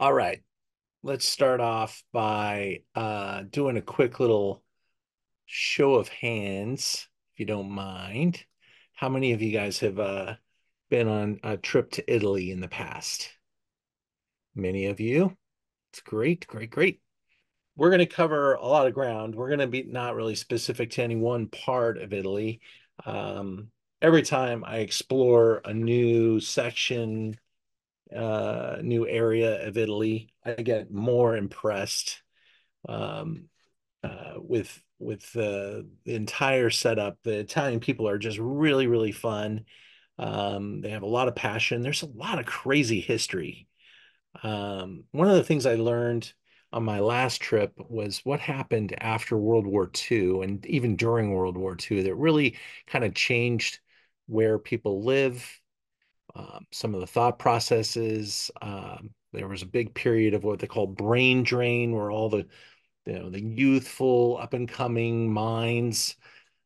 All right, let's start off by doing a quick little show of hands, if you don't mind. How many of you guys have been on a trip to Italy in the past? Many of you. It's great, great, great. We're going to cover a lot of ground. We're going to be not really specific to any one part of Italy. Um, every time I explore a new section, new area of Italy, I get more impressed um, with the entire setup. The Italian people are just really, really fun. They have a lot of passion. There's a lot of crazy history. One of the things I learned on my last trip was what happened after World War II and even during World War II that really kind of changed where people live, some of the thought processes. There was a big period of what they call brain drain, where all the youthful up and coming minds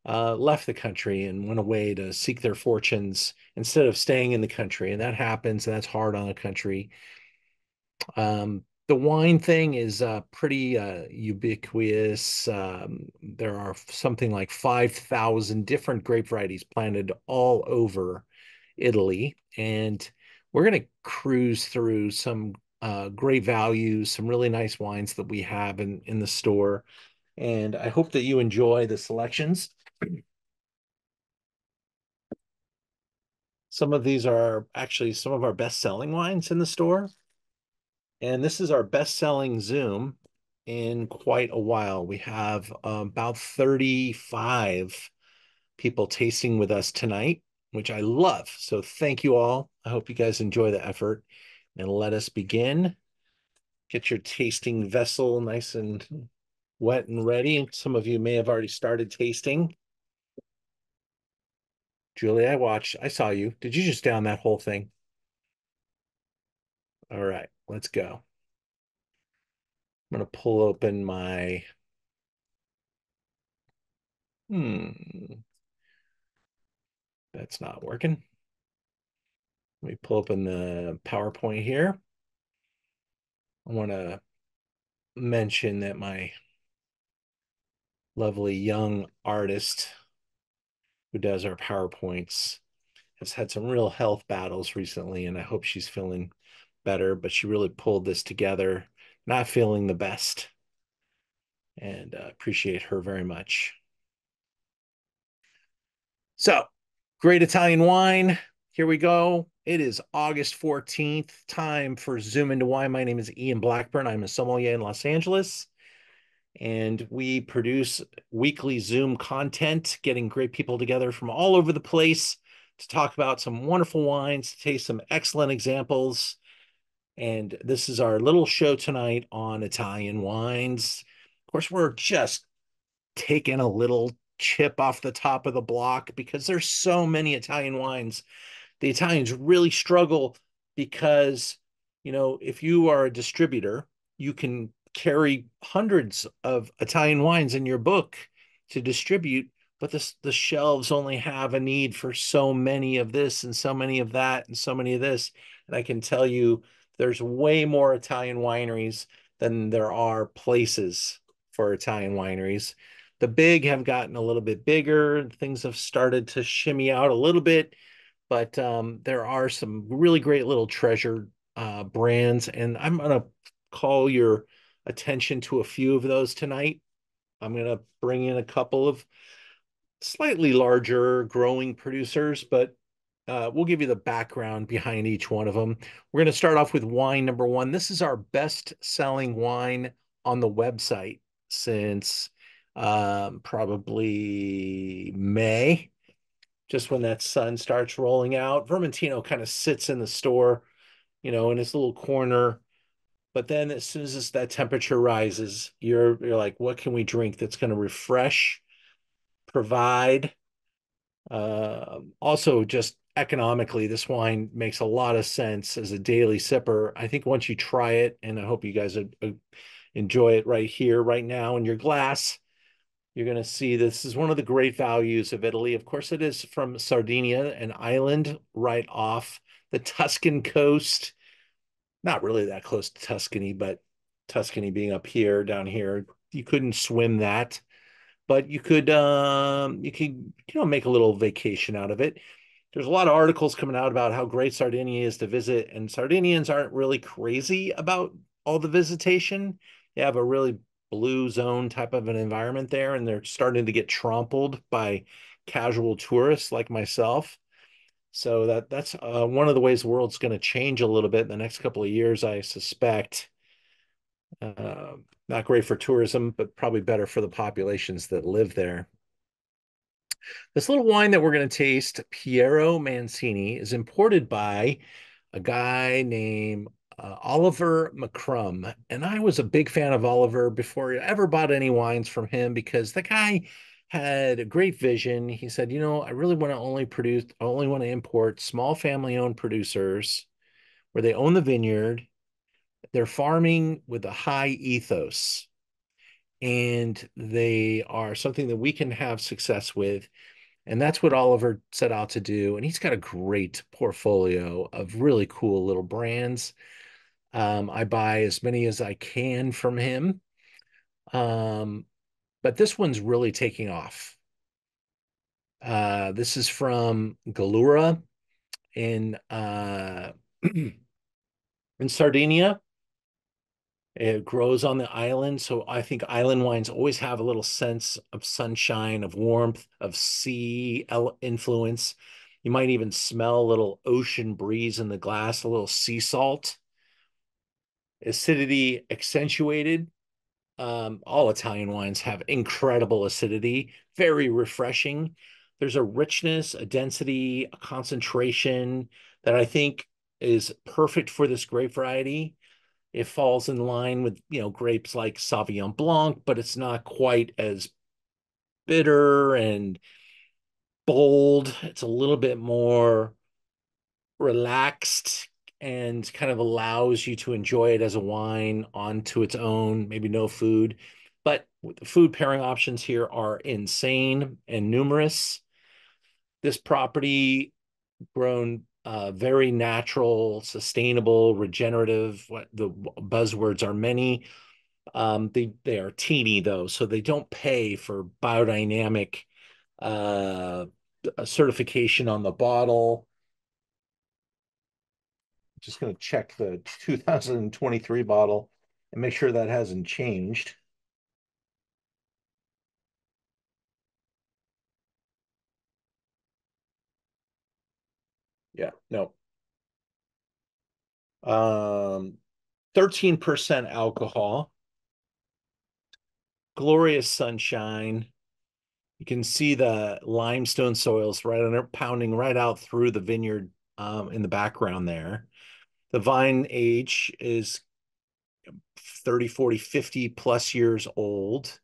left the country and went away to seek their fortunes instead of staying in the country. And that happens, and that's hard on a country. The wine thing is pretty ubiquitous. There are something like 5,000 different grape varieties planted all over Italy. And we're going to cruise through some great values, some really nice wines that we have in the store. And I hope that you enjoy the selections. Some of these are actually some of our best selling wines in the store. And this is our best selling Zoom in quite a while. We have about 35 people tasting with us tonight, which I love. So thank you all. I hope you guys enjoy the effort. And let us begin. Get your tasting vessel nice and wet and ready. Some of you may have already started tasting. Julie, I watched. I saw you. Did you just down that whole thing? All right, let's go. I'm going to pull open my. That's not working. Let me pull open the PowerPoint here. I want to mention that my lovely young artist who does our PowerPoints has had some real health battles recently, and I hope she's feeling better. But she really pulled this together, not feeling the best, and appreciate her very much. So, great Italian wine. Here we go. It is August 14th. Time for Zoom into Wine. My name is Ian Blackburn. I'm a sommelier in Los Angeles, and we produce weekly Zoom content, getting great people together from all over the place to talk about some wonderful wines, to taste some excellent examples. And this is our little show tonight on Italian wines. Of course, we're just taking a little chip off the top of the block because there's so many Italian wines. The Italians really struggle because, if you are a distributor, you can carry hundreds of Italian wines in your book to distribute, but the shelves only have a need for so many of this and so many of that and so many of this. And I can tell you there's way more Italian wineries than there are places for Italian wineries. The big have gotten a little bit bigger. Things have started to shimmy out a little bit, but there are some really great little treasure brands, and I'm going to call your attention to a few of those tonight. I'm going to bring in a couple of slightly larger growing producers, but we'll give you the background behind each one of them. We're going to start off with wine number one. This is our best selling wine on the website since probably May, just when that sun starts rolling out. Vermentino kind of sits in the store, in his little corner. But then as soon as that temperature rises, you're like, what can we drink that's going to refresh, provide, also just economically, this wine makes a lot of sense as a daily sipper. I think once you try it, and I hope you guys enjoy it right here, right now in your glass, you're going to see this is one of the great values of Italy. Of course, it is from Sardinia, an island right off the Tuscan coast. not really that close to Tuscany, but Tuscany being up here, down here, you couldn't swim that, but you could make a little vacation out of it. There's a lot of articles coming out about how great Sardinia is to visit, and Sardinians aren't really crazy about all the visitation. They have a really blue zone type of an environment there, and they're starting to get trampled by casual tourists like myself. So that's one of the ways the world's going to change a little bit in the next couple of years, I suspect. Uh, Not great for tourism, but probably better for the populations that live there. This little wine that we're going to taste, Piero Mancini, is imported by a guy named Oliver McCrum. And I was a big fan of Oliver before I ever bought any wines from him because the guy had a great vision. He said, I really want to I only want to import small family owned producers where they own the vineyard. They're farming with a high ethos and they are something that we can have success with. And that's what Oliver set out to do. And he's got a great portfolio of really cool little brands. I buy as many as I can from him. Um, but this one's really taking off. This is from Galura in in Sardinia. It grows on the island, so I think island wines always have a little sense of sunshine, of warmth, of sea influence. You might even smell a little ocean breeze in the glass, a little sea salt. Acidity accentuated. All Italian wines have incredible acidity, very refreshing. There's a richness, a density, a concentration that I think is perfect for this grape variety. It falls in line with, grapes like Sauvignon Blanc, but it's not quite as bitter and bold. It's a little bit more relaxed and kind of allows you to enjoy it as a wine onto its own, maybe no food. But the food pairing options here are insane and numerous. This property grown very natural, sustainable, regenerative. What the buzzwords are many. They are teeny though, so they don't pay for biodynamic uh, certification on the bottle. Just going to check the 2023 bottle and make sure that hasn't changed. Yeah, no. 13% alcohol, glorious sunshine. You can see the limestone soils right under pounding right out through the vineyard in the background there. The vine age is 30, 40, 50 plus years old,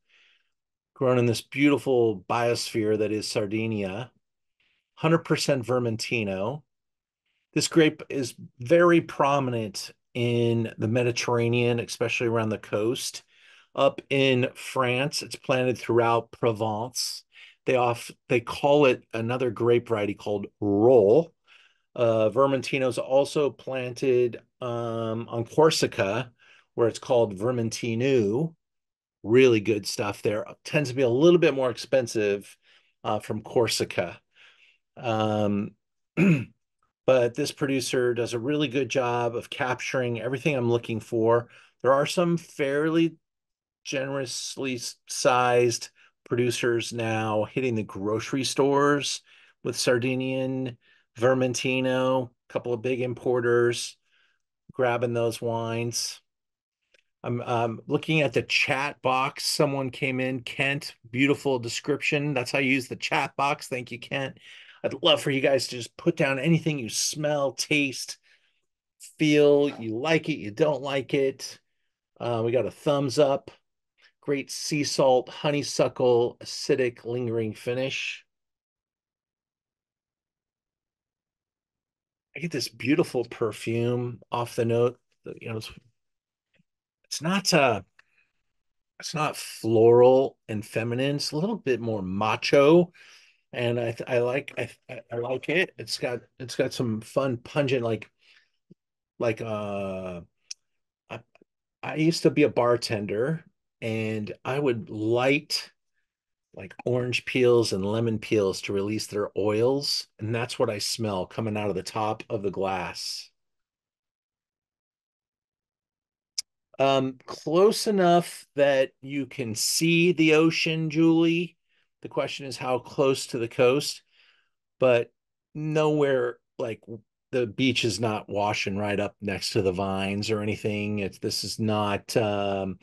grown in this beautiful biosphere that is Sardinia, 100% Vermentino. This grape is very prominent in the Mediterranean, especially around the coast. Up in France, it's planted throughout Provence. They call it another grape variety called Roll. Vermentino is also planted on Corsica, where it's called Vermentino. Really good stuff there. Tends to be a little bit more expensive from Corsica. Um, but this producer does a really good job of capturing everything I'm looking for. There are some fairly generously sized producers now hitting the grocery stores with Sardinian, Vermentino, a couple of big importers grabbing those wines. I'm looking at the chat box. Someone came in, Kent, beautiful description. That's how you use the chat box. Thank you, Kent. I'd love for you guys to just put down anything you smell, taste, feel. You like it, you don't like it. We got a thumbs up. Great sea salt, honeysuckle, acidic, lingering finish. I get this beautiful perfume off the note. It's not it's not floral and feminine. It's a little bit more macho, and I like it. It's got some fun, pungent, like I used to be a bartender and I would light like orange peels and lemon peels to release their oils. And that's what I smell coming out of the top of the glass. Close enough that you can see the ocean, Julie. The question is how close to the coast, but nowhere like the beach is not washing right up next to the vines or anything. This is not something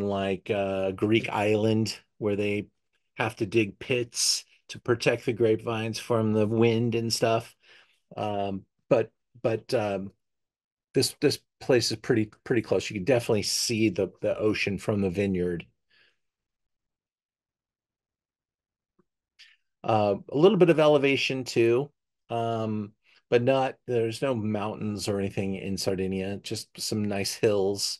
like Greek island where they have to dig pits to protect the grapevines from the wind and stuff. But this place is pretty close. You can definitely see the ocean from the vineyard. A little bit of elevation too, but not there's no mountains or anything in Sardinia, just some nice hills.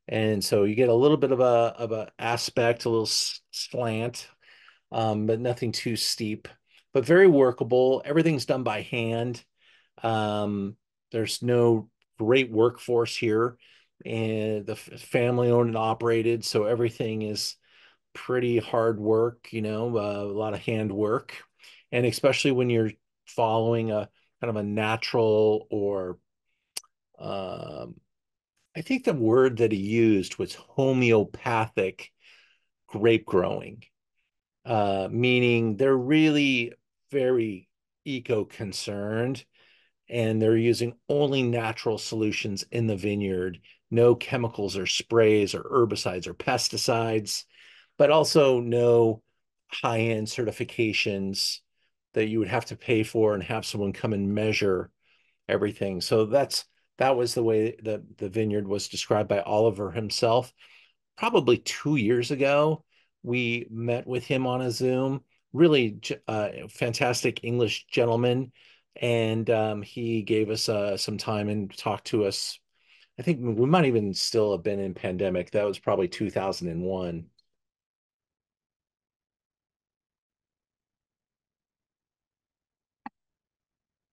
And so you get a little bit of a aspect, a little slant, but nothing too steep, but very workable. Everything's done by hand. There's no great workforce here, and the family owned and operated, so everything is pretty hard work, a lot of hand work. And especially when you're following a kind of a natural or I think the word that he used was homeopathic grape growing, meaning they're really very eco-concerned and they're using only natural solutions in the vineyard, no chemicals or sprays or herbicides or pesticides, but also no high-end certifications that you would have to pay for and have someone come and measure everything. So that was the way the vineyard was described by Oliver himself. Probably 2 years ago, we met with him on a Zoom. Really fantastic English gentleman, and he gave us some time and talked to us. I think we might even still have been in pandemic. That was probably 2001.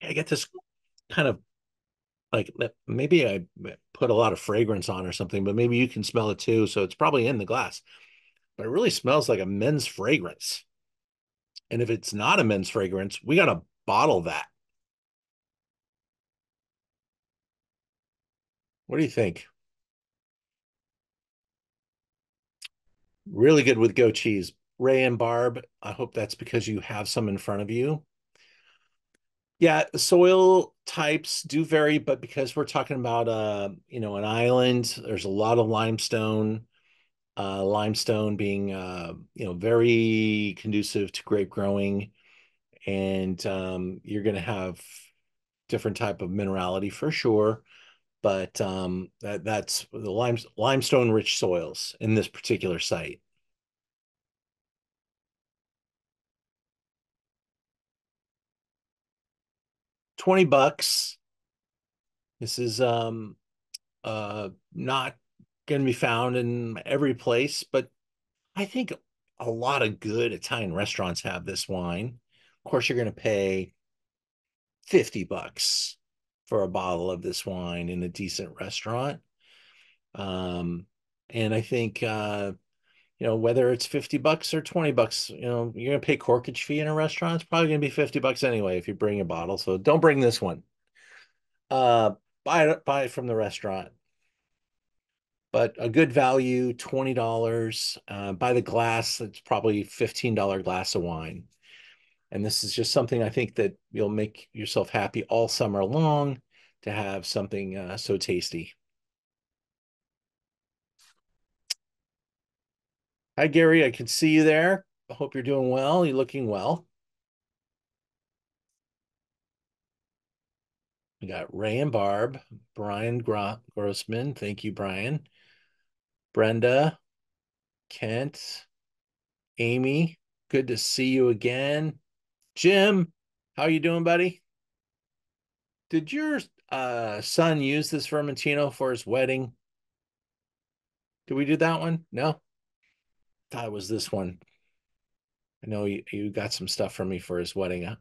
I get this kind of like maybe I put a lot of fragrance on or something, but maybe you can smell it too. So it's probably in the glass, but it really smells like a men's fragrance. And if it's not a men's fragrance, we got to bottle that. What do you think? Really good with goat cheese. Ray and Barb, I hope that's because you have some in front of you. Yeah, soil types do vary, but because we're talking about an island, there's a lot of limestone, limestone being very conducive to grape growing, and you're going to have different type of minerality for sure. But that's the limestone rich soils in this particular site. 20 bucks. This is not going to be found in every place, but I think a lot of good Italian restaurants have this wine. Of course, you're going to pay 50 bucks for a bottle of this wine in a decent restaurant. Um, and I think whether it's 50 bucks or 20 bucks, you're gonna pay corkage fee in a restaurant. It's probably gonna be 50 bucks anyway if you bring a bottle. So don't bring this one. Buy it from the restaurant. But a good value, $20. By the glass, it's probably $15 glass of wine. And this is just something I think that you'll make yourself happy all summer long to have something so tasty. Hi, Gary. I can see you there. I hope you're doing well. You're looking well. We got Ray and Barb, Brian Grossman. Thank you, Brian. Brenda, Kent, Amy. Good to see you again. Jim, how you doing, buddy? Did your son use this Vermentino for his wedding? Did we do that one? No, thought it was this one. I know you got some stuff from me for his wedding, huh?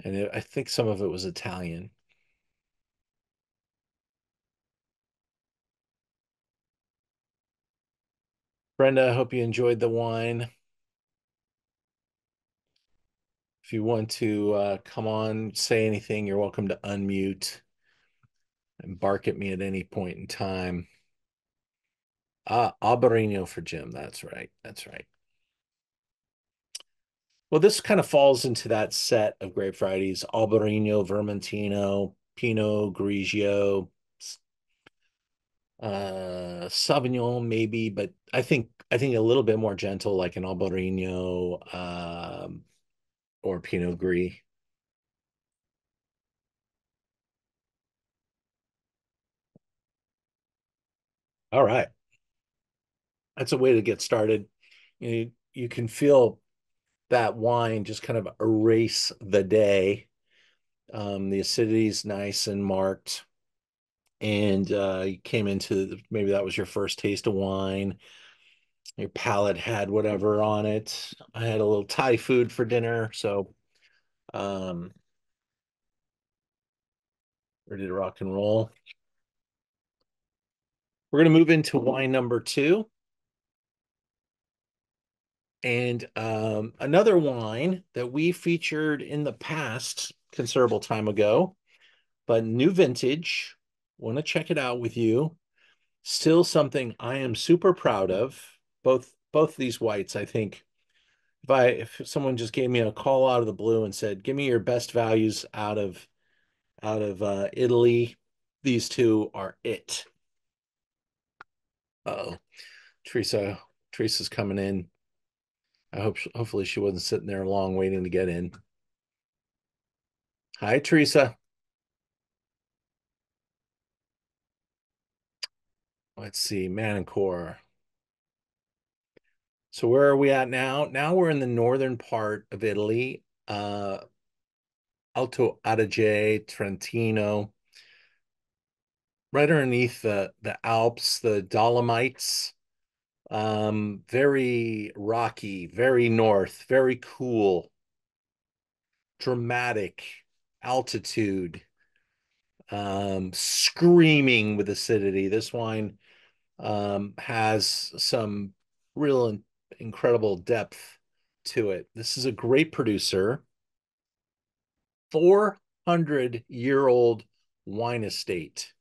And I think some of it was Italian. Brenda, I hope you enjoyed the wine. If you want to come on, say anything, you're welcome to unmute and bark at me at any point in time. Albarino for Jim. That's right. That's right. Well, this kind of falls into that set of grape varieties: Albarino, Vermentino, Pinot Grigio, Sauvignon maybe, but I think a little bit more gentle, like an Albarino or Pinot Gris. All right, that's a way to get started. You can feel that wine just kind of erase the day. The acidity is nice and marked, and you came into maybe that was your first taste of wine. Your palate had whatever on it. I had a little Thai food for dinner, so um, ready to rock and roll. We're going to move into wine number two. And another wine that we featured in the past, considerable time ago, but new vintage. Want to check it out with you. Still something I am super proud of. Both these whites, I think. If someone just gave me a call out of the blue and said, "Give me your best values out of Italy," these two are it. Uh-oh. Teresa, Teresa's coming in. Hopefully she wasn't sitting there long waiting to get in. Hi, Teresa. Let's see, Manincor. So where are we at now? Now we're in the northern part of Italy, Alto Adige, Trentino, right underneath the Alps, the Dolomites. Very rocky, very north, very cool, dramatic altitude, screaming with acidity. This wine has some real incredible depth to it. This is a great producer, 400-year-old wine estate.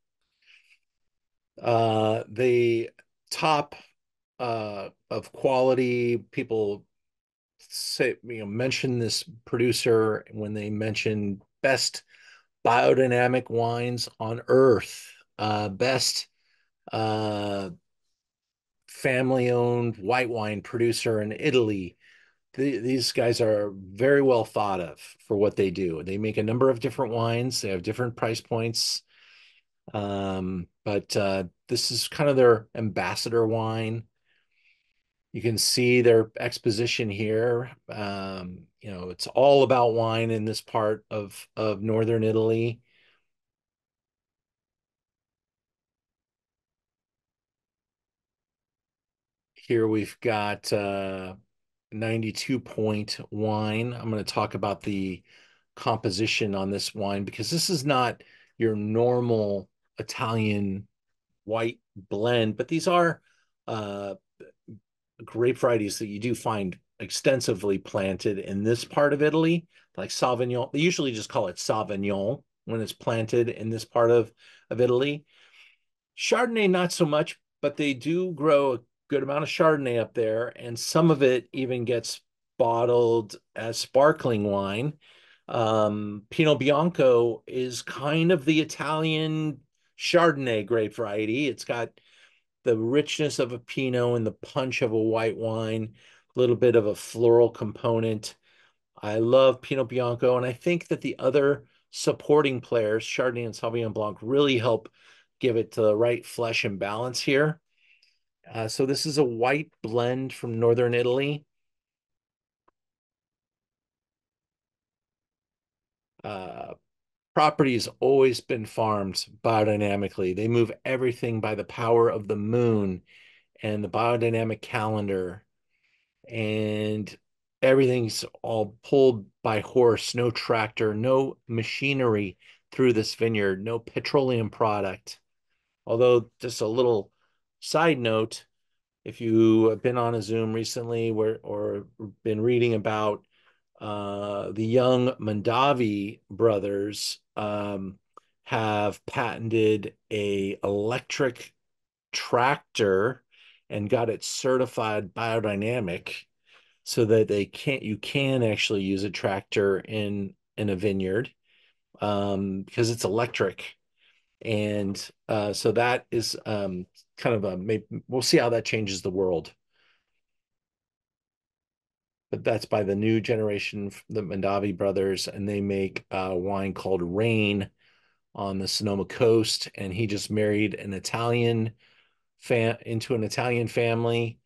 The top of quality, people say, mention this producer when they mention best biodynamic wines on earth, best uh, family owned white wine producer in Italy. These guys are very well thought of for what they do. They make a number of different wines, they have different price points. But this is kind of their ambassador wine. You can see their exposition here. It's all about wine in this part of northern Italy. Here we've got 92 point wine. I'm going to talk about the composition on this wine because this is not your normal Italian white blend, but these are uh, grape varieties that you do find extensively planted in this part of Italy, like Sauvignon. They usually just call it Sauvignon when it's planted in this part of Italy. Chardonnay, not so much, but they do grow a good amount of Chardonnay up there, and some of it even gets bottled as sparkling wine. Pinot Bianco is kind of the Italian Chardonnay grape variety. It's got the richness of a Pinot and the punch of a white wine, a little bit of a floral component. I love Pinot Bianco, and I think that the other supporting players, Chardonnay and Sauvignon Blanc, really help give it the right flesh and balance here. So this is a white blend from northern Italy. Uh, Property has always been farmed biodynamically. They move everything by the power of the moon and the biodynamic calendar, and everything's all pulled by horse, no tractor, no machinery through this vineyard, no petroleum product. Although, just a little side note, if you have been on a Zoom recently or been reading about the young Mondavi brothers have patented a electric tractor and got it certified biodynamic so that you can actually use a tractor in a vineyard because it's electric. And so that is kind of a maybe we'll see how that changes the world. But that's by the new generation, the Mondavi brothers, and they make a wine called Rain on the Sonoma coast. And he just married an Italian into an Italian family,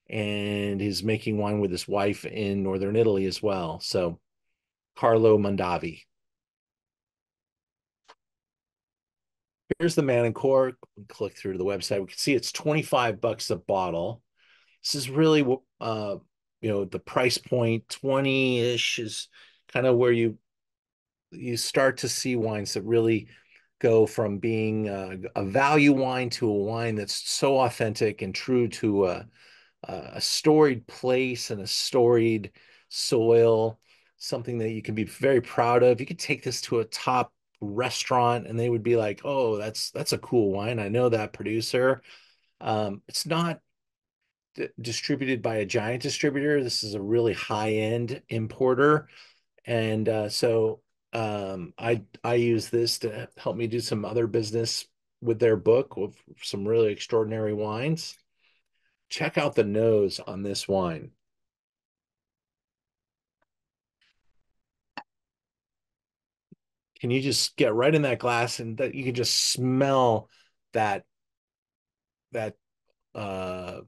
and he's making wine with his wife in northern Italy as well. So Carlo Mondavi. Here's the Manincor. Click through to the website. We can see it's $25 a bottle. This is really the price point 20-ish is kind of where you start to see wines that really go from being a value wine to a wine that's so authentic and true to a storied place and a storied soil, something that you can be very proud of. You could take this to a top restaurant and they would be like, "Oh, that's a cool wine. I know that producer." It's not distributed by a giant distributor. This is a really high-end importer, and I use this to help me do some other business with their book with some really extraordinary wines. Check out the nose on this wine. Can you just get right in that glass and that you can just smell that that uh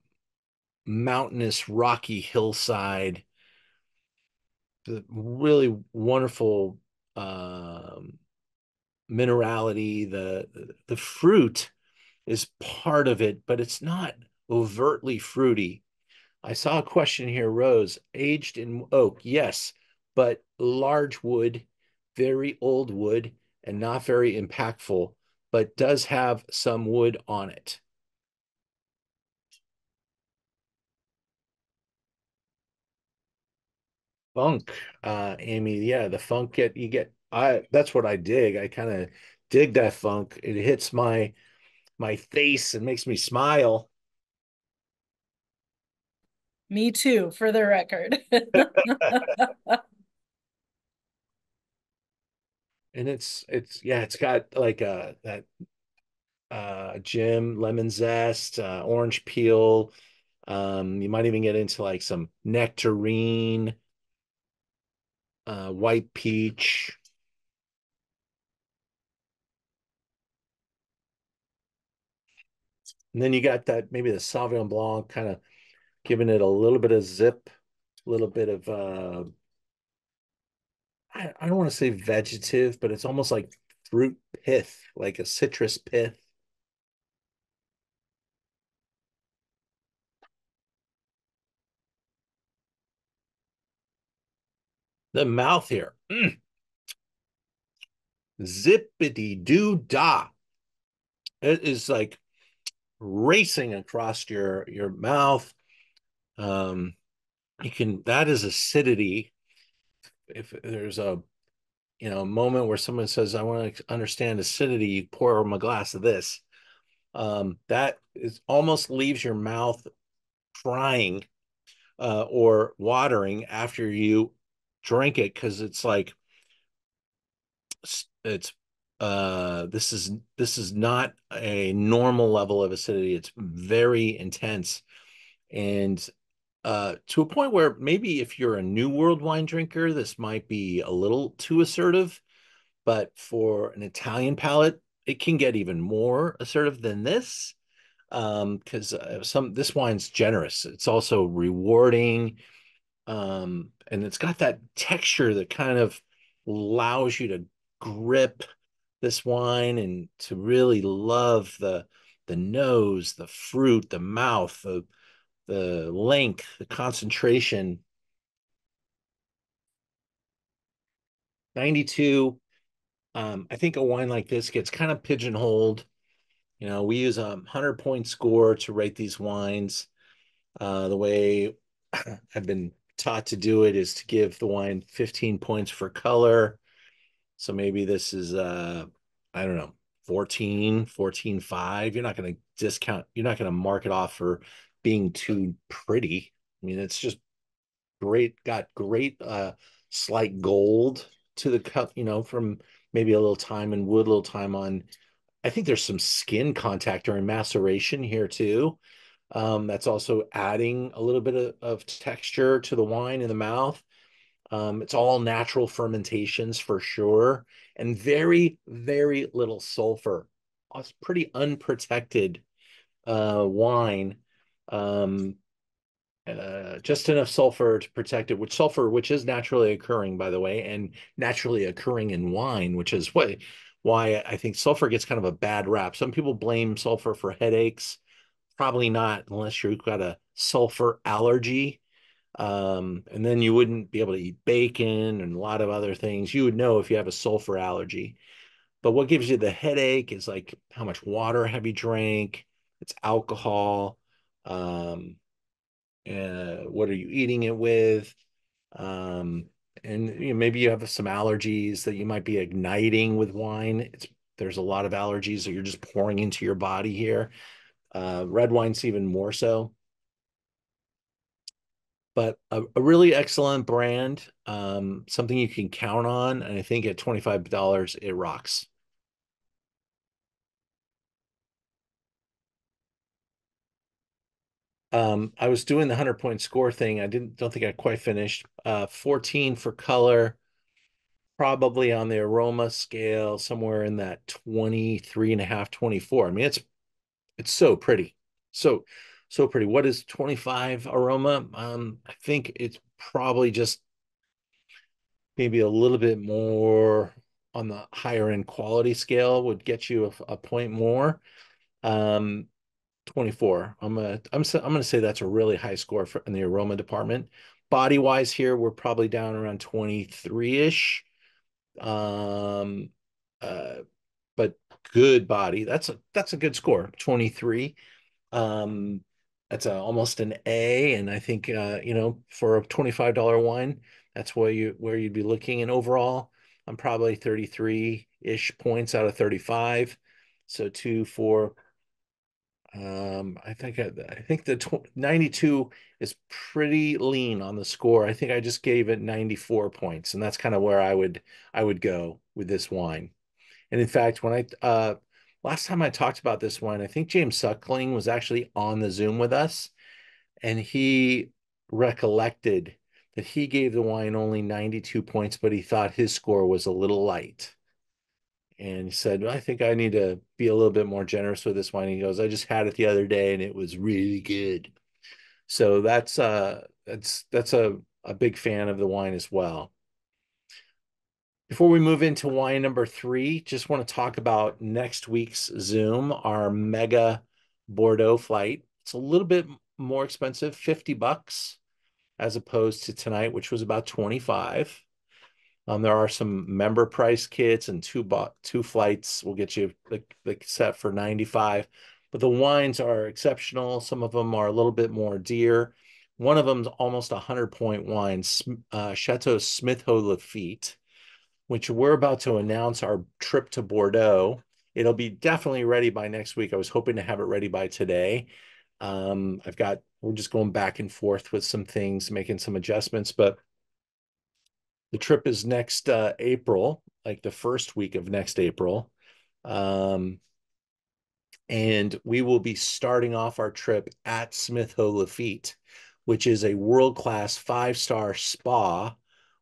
mountainous rocky hillside, the really wonderful minerality, the fruit is part of it, but it's not overtly fruity. I saw a question here, Rose. Aged in oak, yes, but large wood, very old wood, and not very impactful, but does have some wood on it. Funk, Amy, yeah, the funk get you get. I That's what I dig. I kind of dig that funk. It hits my face and makes me smile. Me too, for the record. And it's yeah, it's got like that gym, lemon zest, orange peel. You might even get into like some nectarine, white peach. And then you got that maybe the Sauvignon Blanc kind of giving it a little bit of zip, a little bit of I don't want to say vegetative, but it's almost like fruit pith, like a citrus pith. The mouth here, zippity doo dah. It is like racing across your mouth. Um, you can that is acidity. If there's a moment where someone says, "I want to understand acidity," you pour them a glass of this. That is almost leaves your mouth frying or watering after you drink it because it's like it's this is not a normal level of acidity. It's very intense and to a point where maybe if you're a new world wine drinker, this might be a little too assertive, but for an Italian palate, it can get even more assertive than this. Because some this wine's generous. It's also rewarding. And it's got that texture that kind of allows you to grip this wine and to really love the nose, the fruit, the mouth, the length, the concentration. 92. I think a wine like this gets kind of pigeonholed. We use a 100-point score to rate these wines. The way I've been taught to do it is to give the wine 15 points for color. So maybe this is I don't know, 14.5. You're not going to discount, you're not going to mark it off for being too pretty. I mean, it's just great, got great slight gold to the cup, from maybe a little time and wood, a little time on. I think there's some skin contact during maceration here too. That's also adding a little bit of texture to the wine in the mouth. It's all natural fermentations for sure, and very, very little sulfur. It's pretty unprotected wine. Um, just enough sulfur to protect it, which is naturally occurring, by the way, and naturally occurring in wine, which is why I think sulfur gets kind of a bad rap. Some people blame sulfur for headaches. Probably not unless you've got a sulfur allergy. And then you wouldn't be able to eat bacon and a lot of other things. You would know if you have a sulfur allergy. But what gives you the headache is like how much water have you drank? It's alcohol. Um, what are you eating it with? Um, and maybe you have some allergies that you might be igniting with wine. There's a lot of allergies that you're just pouring into your body here. Red wine's even more so, but a really excellent brand, something you can count on. And I think at $25, it rocks. I was doing the 100-point score thing. Don't think I quite finished. 14 for color, probably on the aroma scale, somewhere in that 23 and a half, 24. I mean, it's so pretty. So, so pretty. What is 25 aroma? I think it's probably just maybe a little bit more on the higher end quality scale would get you a point more. Um, 24. I'm gonna say that's a really high score in the aroma department. Body wise here, we're probably down around 23-ish. Um, uh, but good body. That's a good score. 23. Um, that's almost an A, and I think for a $25 wine, that's where you'd be looking. And overall, I'm probably 33-ish points out of 35. So two, four. I think the 92 is pretty lean on the score. I think I just gave it 94 points, and that's kind of where I would go with this wine. And in fact, when I last time I talked about this one, I think James Suckling was actually on the Zoom with us, and he recollected that he gave the wine only 92 points, but he thought his score was a little light. And he said, I think I need to be a little bit more generous with this wine. He goes, I just had it the other day and it was really good. So that's a big fan of the wine as well. Before we move into wine number 3, just want to talk about next week's Zoom, our mega Bordeaux flight. It's a little bit more expensive, $50 as opposed to tonight, which was about 25. There are some member price kits and two flights will get you the set for 95. But the wines are exceptional. Some of them are a little bit more dear. One of them's almost 100-point wine, Chateau Smith-Haut Lafitte, which we're about to announce our trip to Bordeaux. It'll be definitely ready by next week. I was hoping to have it ready by today. We're just going back and forth with some things, making some adjustments, but the trip is next April, like the first week of next April. Um, and we will be starting off our trip at Smith-Haut Lafitte, which is a world-class 5-star spa.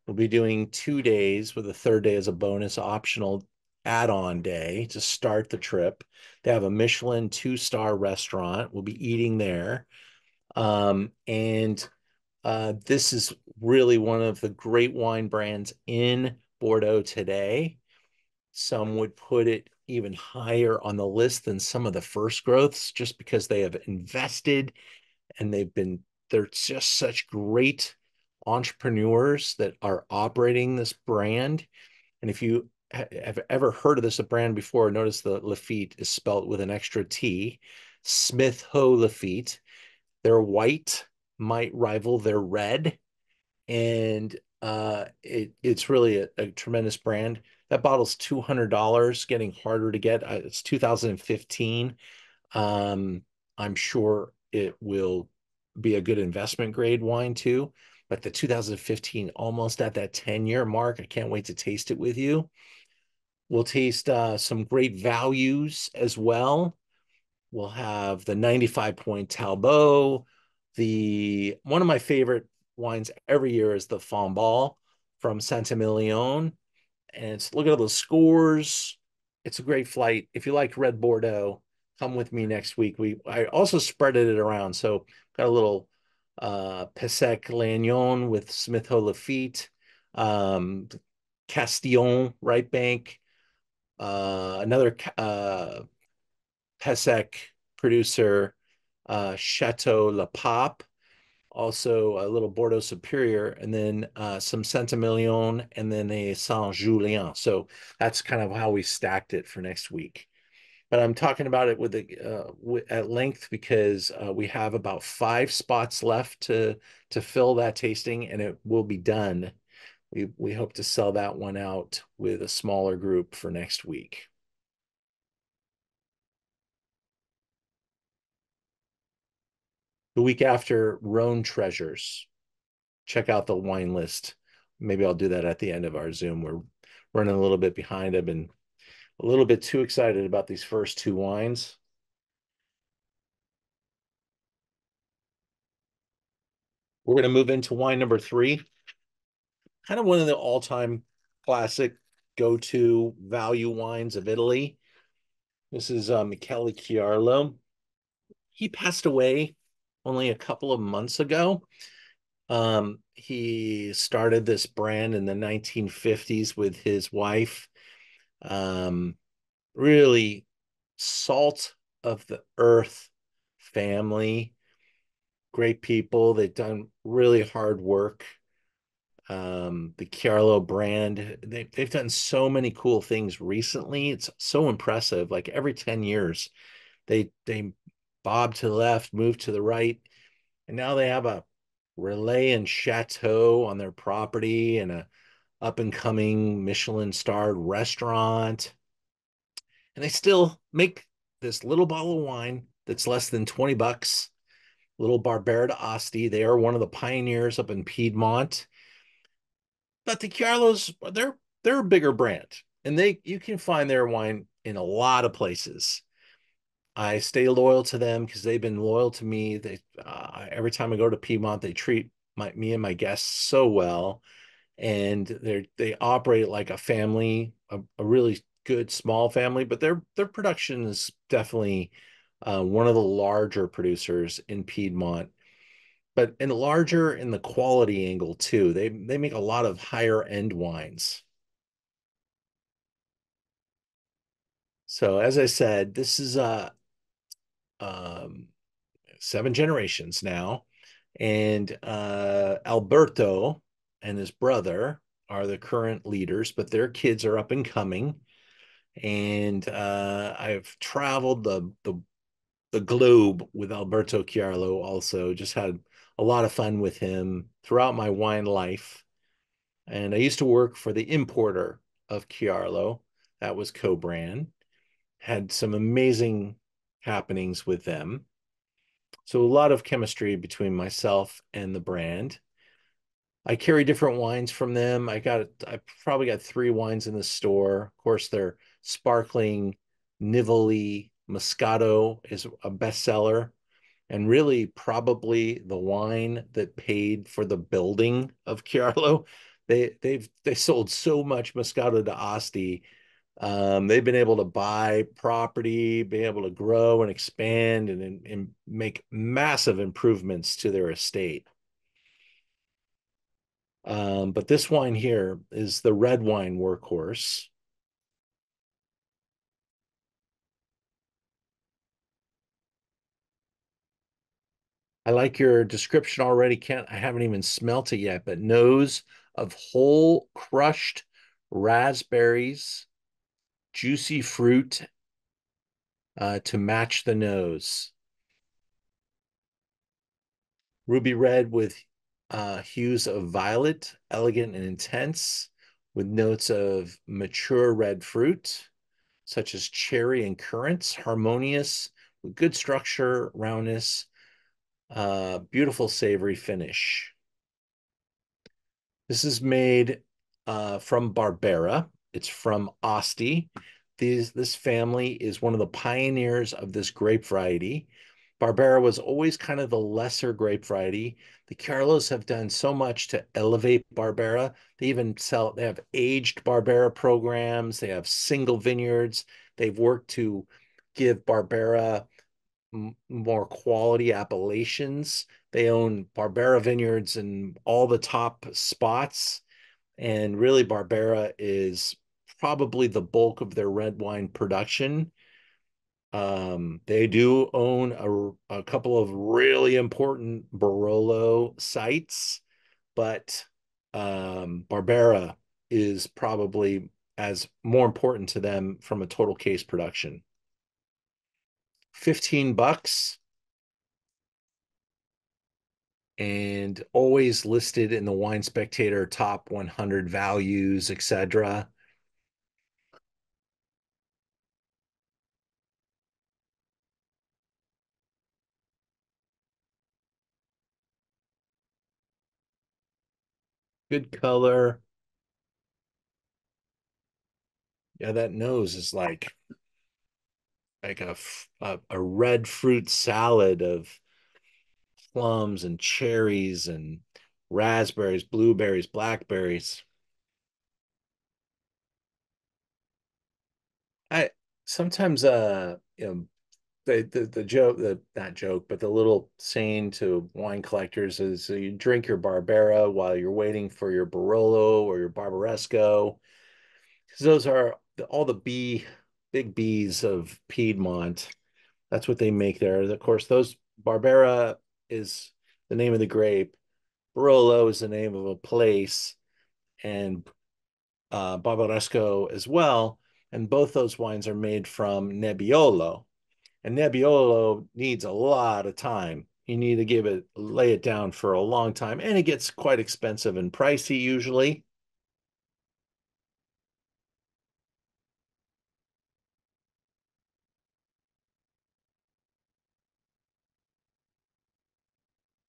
We'll be doing 2 days with a third day as a bonus optional add-on day to start the trip. They have a Michelin 2-star restaurant. We'll be eating there. And this is really one of the great wine brands in Bordeaux today. Some would put it even higher on the list than some of the first growths just because they have invested and they're just such great entrepreneurs that are operating this brand. And if you have ever heard of this brand before, notice the Lafitte is spelled with an extra T, Smith-Haut Lafitte. Their white might rival their red, and it's really a tremendous brand. That bottle's $200, getting harder to get. It's 2015. Um, I'm sure it will be a good investment grade wine too. But the 2015, almost at that 10-year mark. I can't wait to taste it with you. We'll taste some great values as well. We'll have the 95 point Talbot. The one of my favorite wines every year is the Fambal from Saint-Emilion. And it's look at those scores. It's a great flight. If you like red Bordeaux, come with me next week. I also spreaded it around. So got a little Pessec Lannion with Smith Lafitte, um, Castillon right bank, another Pessec producer, Chateau La Pape, also a little Bordeaux Superior, and then some Saint-Emilion, and then a Saint-Julien. So that's kind of how we stacked it for next week. But I'm talking about it at length because we have about 5 spots left to fill that tasting, and it will be done. We hope to sell that one out with a smaller group for next week. The week after, Rhone Treasures. Check out the wine list. Maybe I'll do that at the end of our Zoom. We're running a little bit behind. I've been a little bit too excited about these first 2 wines. We're going to move into wine number 3, kind of one of the all-time classic go-to value wines of Italy. This is Michele Chiarlo. He passed away only a couple of months ago. He started this brand in the 1950s with his wife. Um, really salt of the earth family, great people. They've done really hard work. The Chiarlo brand, they've done so many cool things recently. It's so impressive. Like every 10 years, they bob to the left, move to the right, and now they have a relay and chateau on their property and a up and coming Michelin starred restaurant. And they still make this little bottle of wine that's less than 20 bucks, little Barbera d'Asti. They are one of the pioneers up in Piedmont. But the Chiarlos, they're a bigger brand. And you can find their wine in a lot of places. I stay loyal to them because they've been loyal to me. Every time I go to Piedmont, they treat me and my guests so well, and they operate like a family, a really good small family. But their production is definitely one of the larger producers in Piedmont, but and larger in the quality angle too. They make a lot of higher end wines. So as I said, this is um, 7 generations now. And Alberto and his brother are the current leaders, but their kids are up and coming. And I've traveled the globe with Alberto Chiarlo also, just had a lot of fun with him throughout my wine life. And I used to work for the importer of Chiarlo. That was Co-Brand. Had some amazing happenings with them. So a lot of chemistry between myself and the brand. I carry different wines from them. I probably got 3 wines in the store. Of course, their sparkling Nivoli Moscato is a bestseller, and really probably the wine that paid for the building of Chiarlo. They sold so much Moscato d'Asti. They've been able to buy property, be able to grow and expand and make massive improvements to their estate. But this wine here is the red wine workhorse. I like your description already. I haven't even smelt it yet, but nose of whole crushed raspberries, juicy fruit to match the nose. Ruby red with hues of violet, elegant and intense, with notes of mature red fruit, such as cherry and currants, harmonious, with good structure, roundness, beautiful savory finish. This is made from Barbera. It's from Asti. This family is one of the pioneers of this grape variety. Barbera was always kind of the lesser grape variety. The Chiarlos have done so much to elevate Barbera. They have aged Barbera programs. They have single vineyards. They've worked to give Barbera more quality appellations. They own Barbera vineyards in all the top spots. And really, Barbera is probably the bulk of their red wine production. They do own a couple of really important Barolo sites, but Barbera is probably as more important to them from a total case production. $15 and always listed in the Wine Spectator top 100 values, etc. Good color. Yeah, that nose is like a red fruit salad of plums and cherries and raspberries, blueberries, blackberries. I sometimes the joke, the not joke, but the little saying to wine collectors is you drink your Barbera while you're waiting for your Barolo or your Barbaresco, because those are all the big B's of Piedmont. That's what they make there. Of course, those Barbera is the name of the grape. Barolo is the name of a place, and Barbaresco as well. And both those wines are made from Nebbiolo. And Nebbiolo needs a lot of time. You need to lay it down for a long time, and it gets quite expensive and pricey usually.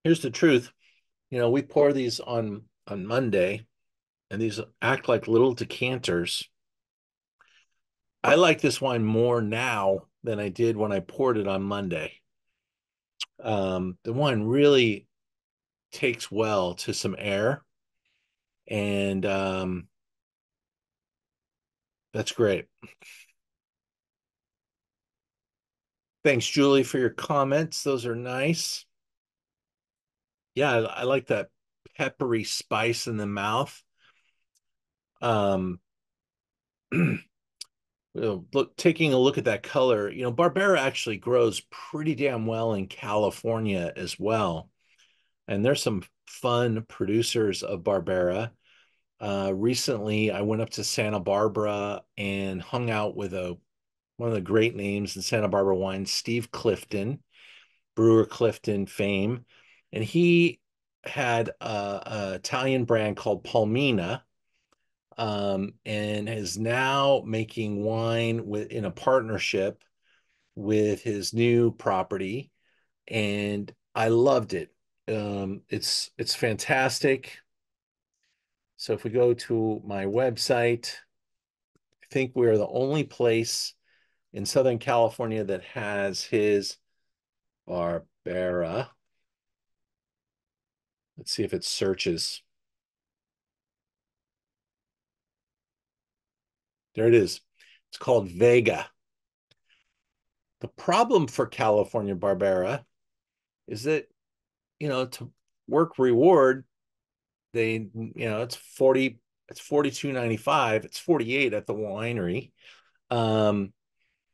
Here's the truth. We pour these on Monday, and these act like little decanters. I like this wine more now than I did when I poured it on Monday. The wine really takes well to some air, and that's great. Thanks, Julie, for your comments. Those are nice. Yeah, I like that peppery spice in the mouth. Um, taking a look at that color, Barbera actually grows pretty damn well in California as well. And there's some fun producers of Barbera. Recently, I went up to Santa Barbara and hung out with one of the great names in Santa Barbara wine, Steve Clifton, Brewer Clifton fame, and he had a Italian brand called Palmina, and is now making wine in a partnership with his new property, and I loved it. It's fantastic. So if we go to my website, I think we are the only place in Southern California that has his Barbera. Let's see if it searches. There it is. It's called Vega. The problem for California Barbera is that, to work reward, it's 42.95, it's 48 at the winery. Um,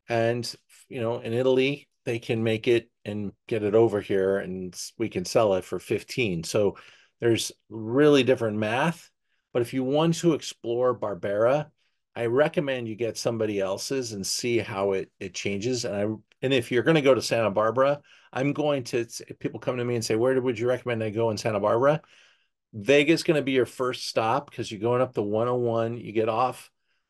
and in Italy they can make it and get it over here and we can sell it for 15. So there's really different math, but if you want to explore Barbera, I recommend you get somebody else's and see how it changes. And And if you're going to go to Santa Barbara, I'm going to, people come to me and say, where would you recommend I go in Santa Barbara? Vega's going to be your first stop because you're going up the 101. You get off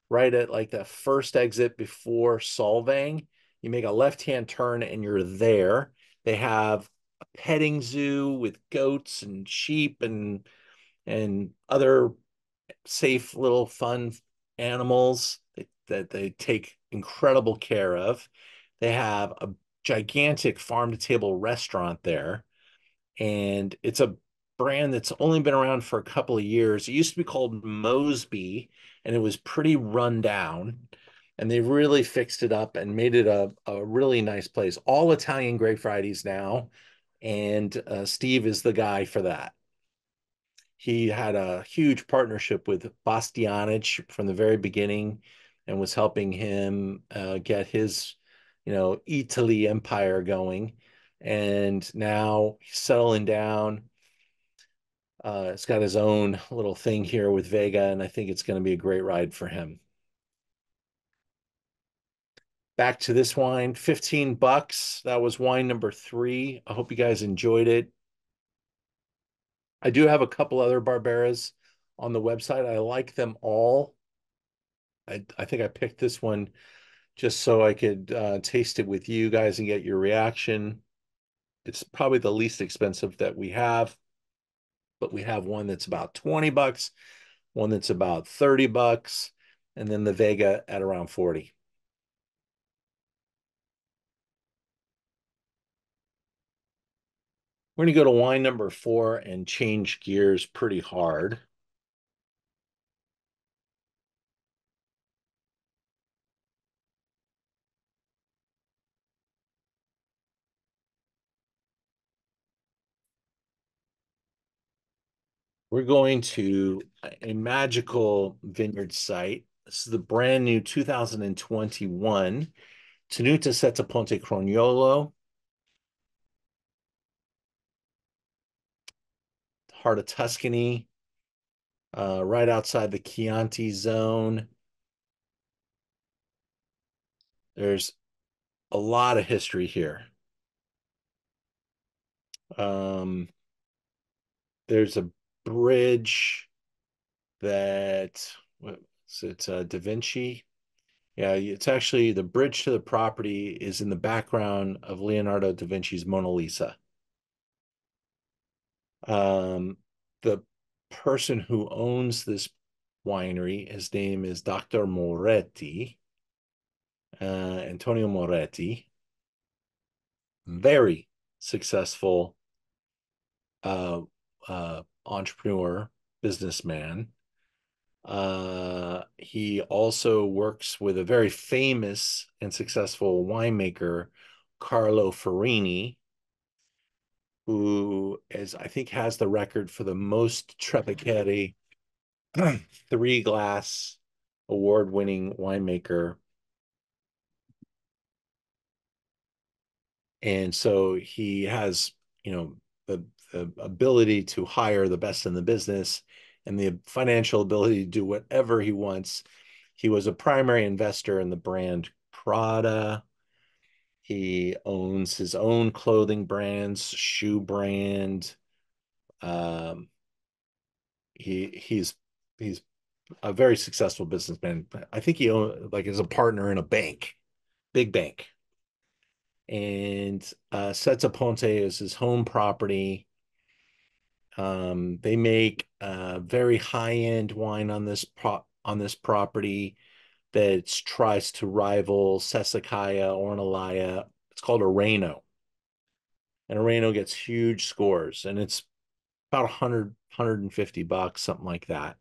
right at like the first exit before Solvang. You make a left-hand turn and you're there. They have a petting zoo with goats and sheep and other safe little fun animals that they take incredible care of. They have a gigantic farm to table restaurant there, and it's a brand that's only been around for a couple of years. It used to be called Mosby, and it was pretty run down. And they really fixed it up and made it a really nice place. All Italian grape varieties now, and Steve is the guy for that. He had a huge partnership with Bastianich from the very beginning and was helping him get his, Italy empire going. And now he's settling down. It's got his own little thing here with Vega, and I think it's going to be a great ride for him. Back to this wine, 15 bucks. That was wine number 3. I hope you guys enjoyed it. I do have a couple other Barberas on the website. I like them all. I think I picked this one just so I could taste it with you guys and get your reaction. It's probably the least expensive that we have, but we have one that's about 20 bucks, one that's about 30 bucks, and then the Vega at around 40. We're going to go to wine number 4 and change gears pretty hard. We're going to a magical vineyard site. This is the brand new 2021 Tenuta Sette Ponte Crognolo, heart of Tuscany, right outside the Chianti zone. There's a lot of history here. Um, there's a bridge that, what's it, Da Vinci? Yeah, it's actually the bridge to the property is in the background of Leonardo da Vinci's Mona Lisa. Um, the person who owns this winery, his name is Dr. Moretti, Antonio Moretti, very successful entrepreneur, businessman. He also works with a very famous and successful winemaker, Carlo Farini, who is, I think, has the record for the most Trecchieri 3-glass award-winning winemaker. And so he has, the ability to hire the best in the business and the financial ability to do whatever he wants. He was a primary investor in the brand Prada. He owns his own clothing brands, shoe brand. Um, he's a very successful businessman. I think he is a partner in a bank, big bank. And Sette Ponte is his home property. They make very high-end wine on this property that tries to rival Sassicaia, Ornellaia. It's called Areno, and Areno gets huge scores, and it's about 150 bucks, something like that.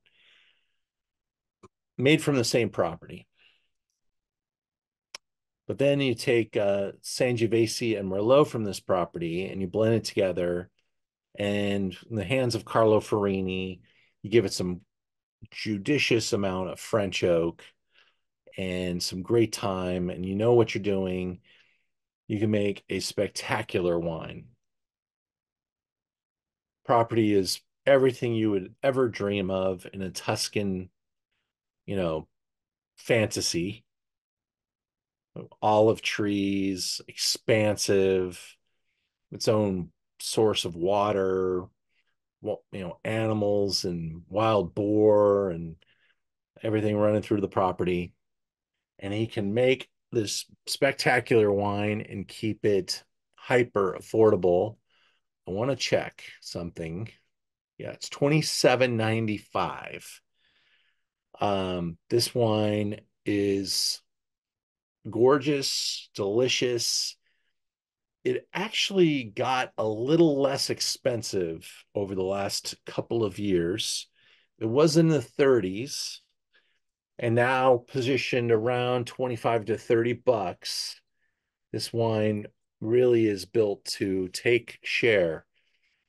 Made from the same property. But then you take Sangiovese and Merlot from this property and you blend it together. And in the hands of Carlo Farini, you give it some judicious amount of French oak and some great time, and you know what you're doing. You can make a spectacular wine. Property is everything you would ever dream of in a Tuscan, you know, fantasy. olive trees, expansive, its own source of water, animals and wild boar and everything running through the property. And he can make this spectacular wine and keep it hyper affordable. I want to check something. Yeah, it's 27.95. This wine is gorgeous, delicious. It actually got a little less expensive over the last couple of years. It was in the 30s and now positioned around 25 to 30 bucks. This wine really is built to take share.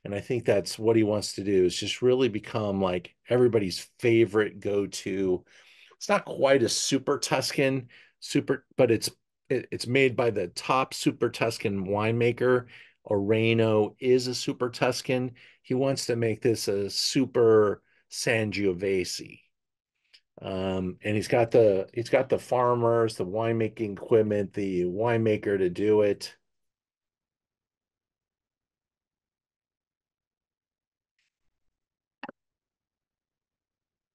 And I think that's what he wants to do is just really become like everybody's favorite go-to. It's not quite a super Tuscan but it's made by the top super Tuscan winemaker. Oreno is a super Tuscan. He wants to make this a super Sangiovese. And he's got the farmers, the winemaking equipment, the winemaker to do it.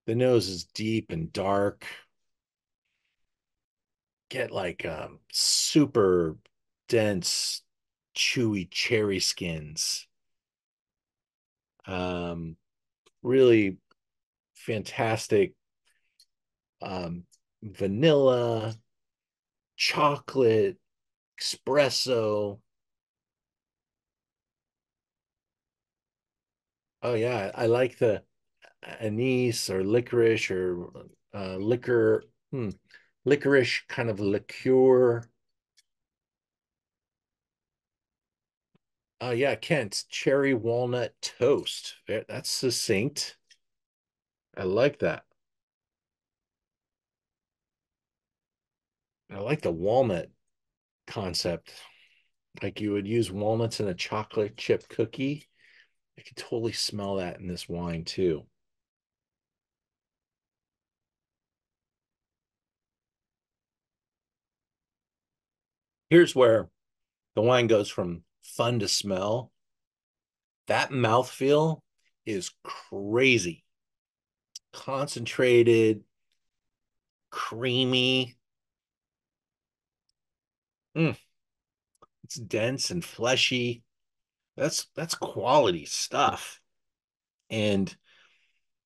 The nose is deep and dark. Get like super dense, chewy cherry skins. Um, Really fantastic vanilla, chocolate, espresso. Oh yeah, I like the anise or licorice or liquor, licorice kind of liqueur. Oh yeah, Kent, cherry walnut toast. That's succinct. I like that. I like the walnut concept. Like you would use walnuts in a chocolate chip cookie. I could totally smell that in this wine too. Here's where the wine goes from fun to smell. That mouthfeel is crazy. Concentrated, creamy. Mm, it's dense and fleshy. That's quality stuff. And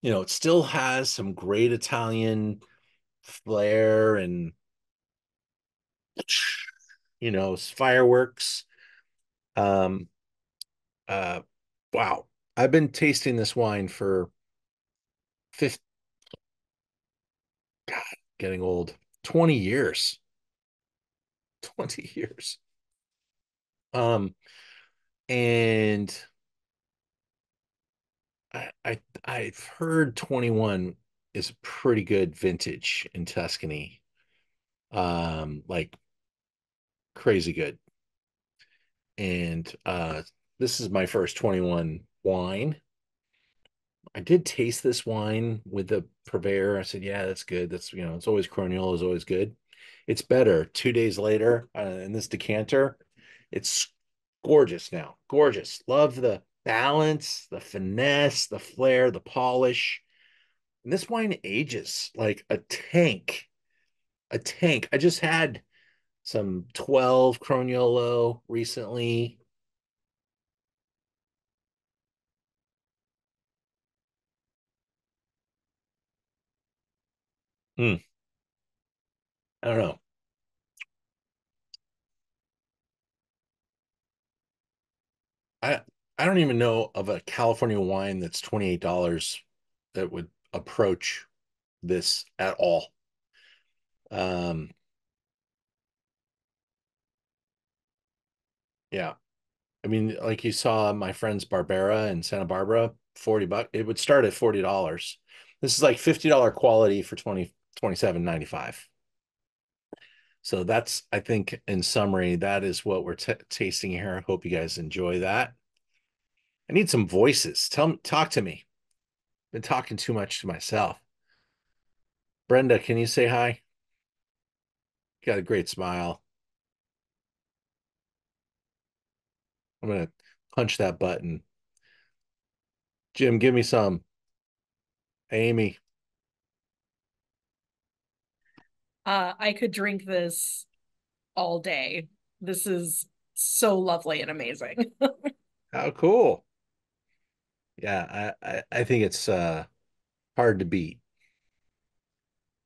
it still has some great Italian flair and fireworks. Um, uh, wow. I've been tasting this wine for 50, God, getting old, 20 years. 20 years. Um, and I've heard 21 is a pretty good vintage in Tuscany. Like crazy good. And this is my first 21 wine. I did taste this wine with the purveyor. I said, yeah, that's good. It's always Crognolo is always good. It's better 2 days later in this decanter. It's gorgeous now. Gorgeous. Love the balance, the finesse, the flair, the polish. And this wine ages like a tank. A tank. I just had some 12 Crognolo recently. Hmm, I don't know. I I don't even know of a California wine that's $28 that would approach this at all. Um, yeah. I mean, like you saw my friend's Barbera in Santa Barbara, 40 bucks. It would start at $40. This is like $50 quality for 27.95. So that's, I think, in summary, that is what we're tasting here. I hope you guys enjoy that. I need some voices. Talk to me. Been talking too much to myself. Brenda, can you say hi? Got a great smile. I'm gonna punch that button. Jim, give me some. Amy. I could drink this all day. This is so lovely and amazing. How cool. Yeah, I think it's hard to beat.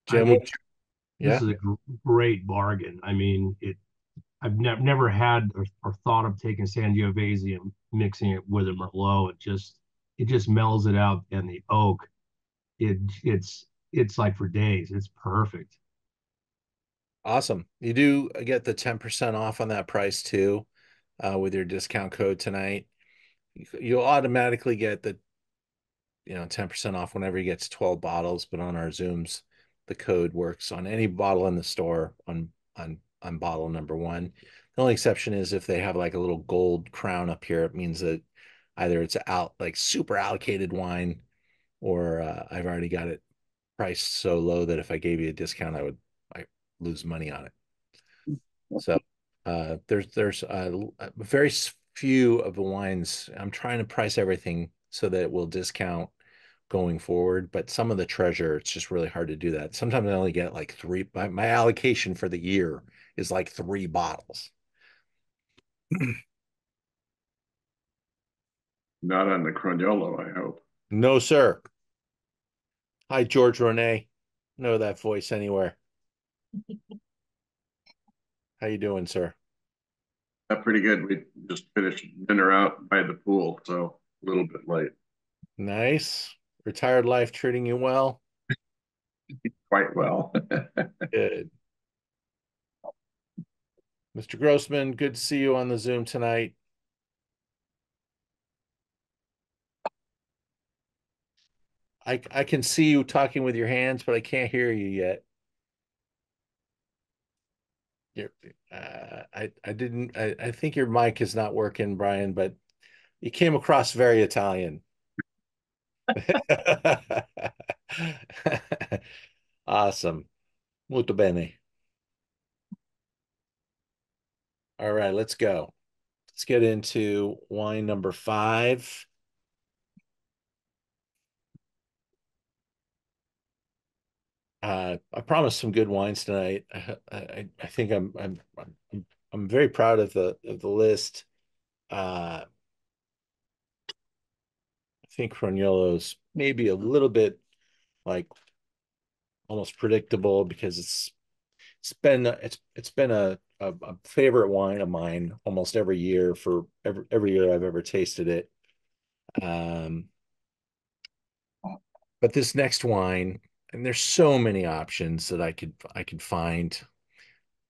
I Jim, think this yeah. is a great bargain. I mean, I've never had or thought of taking Sangiovese and mixing it with a Merlot. It just mellows it out, and the oak, it it's like for days. It's perfect. Awesome. You do get the 10% off on that price too, with your discount code tonight. You'll automatically get the 10% off whenever you get to 12 bottles, but on our Zooms, the code works on any bottle in the store on bottle number one. The only exception is if they have like a little gold crown up here, it means that either it's out like super allocated wine, or I've already got it priced so low that if I gave you a discount, I lose money on it. So there's very few of the wines. I'm trying to price everything so that it will discount going forward, but some of the treasure, it's just really hard to do that. Sometimes I only get like three. My allocation for the year is like three bottles. Not on the Crognolo, I hope. No, sir. Hi, George Rene. Know that voice anywhere. How you doing, sir? Pretty good. We just finished dinner out by the pool, so a little bit late. Nice. Retired life treating you well? Quite well. Good. Mr. Grossman, good to see you on the Zoom tonight. I can see you talking with your hands, but I can't hear you yet. You're, I didn't I think your mic is not working, Brian, but you came across very Italian. Awesome. Molto bene. All right, let's go. Let's get into wine number 5. I promised some good wines tonight. I think I'm very proud of the list. I think Crognolo's maybe a little bit like almost predictable because it's been a favorite wine of mine almost every year for every year I've ever tasted it. Um, but this next wine, and there's so many options that I could find.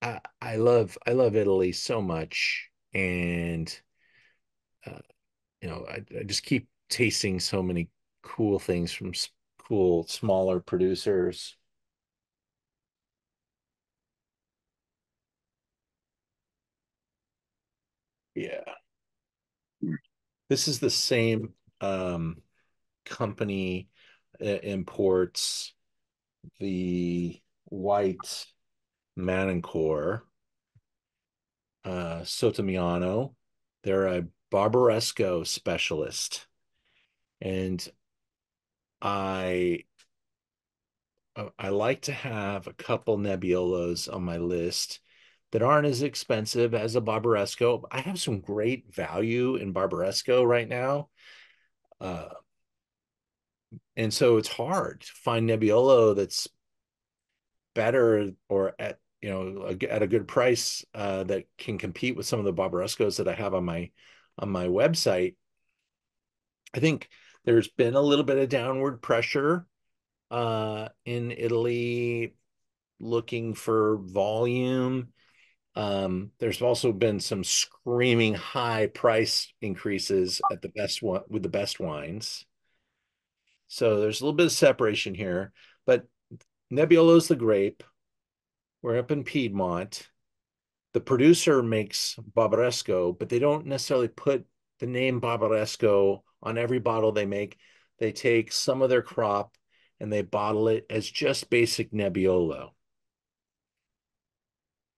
I love Italy so much, and uh, I just keep tasting so many cool things from cool smaller producers. Yeah, this is the same company that imports the white Manincor, Sottimano. They're a Barbaresco specialist, and I I like to have a couple Nebbiolos on my list that aren't as expensive as a Barbaresco. I have some great value in Barbaresco right now. Uh, and so it's hard to find Nebbiolo that's better or at a good price that can compete with some of the Barbarescos that I have on my website. I think there's been a little bit of downward pressure in Italy looking for volume. There's also been some screaming high price increases at the best one with the best wines. So there's a little bit of separation here, but Nebbiolo's the grape. We're up in Piedmont. The producer makes Barbaresco, but they don't necessarily put the name Barbaresco on every bottle they make. They take some of their crop and they bottle it as just basic Nebbiolo.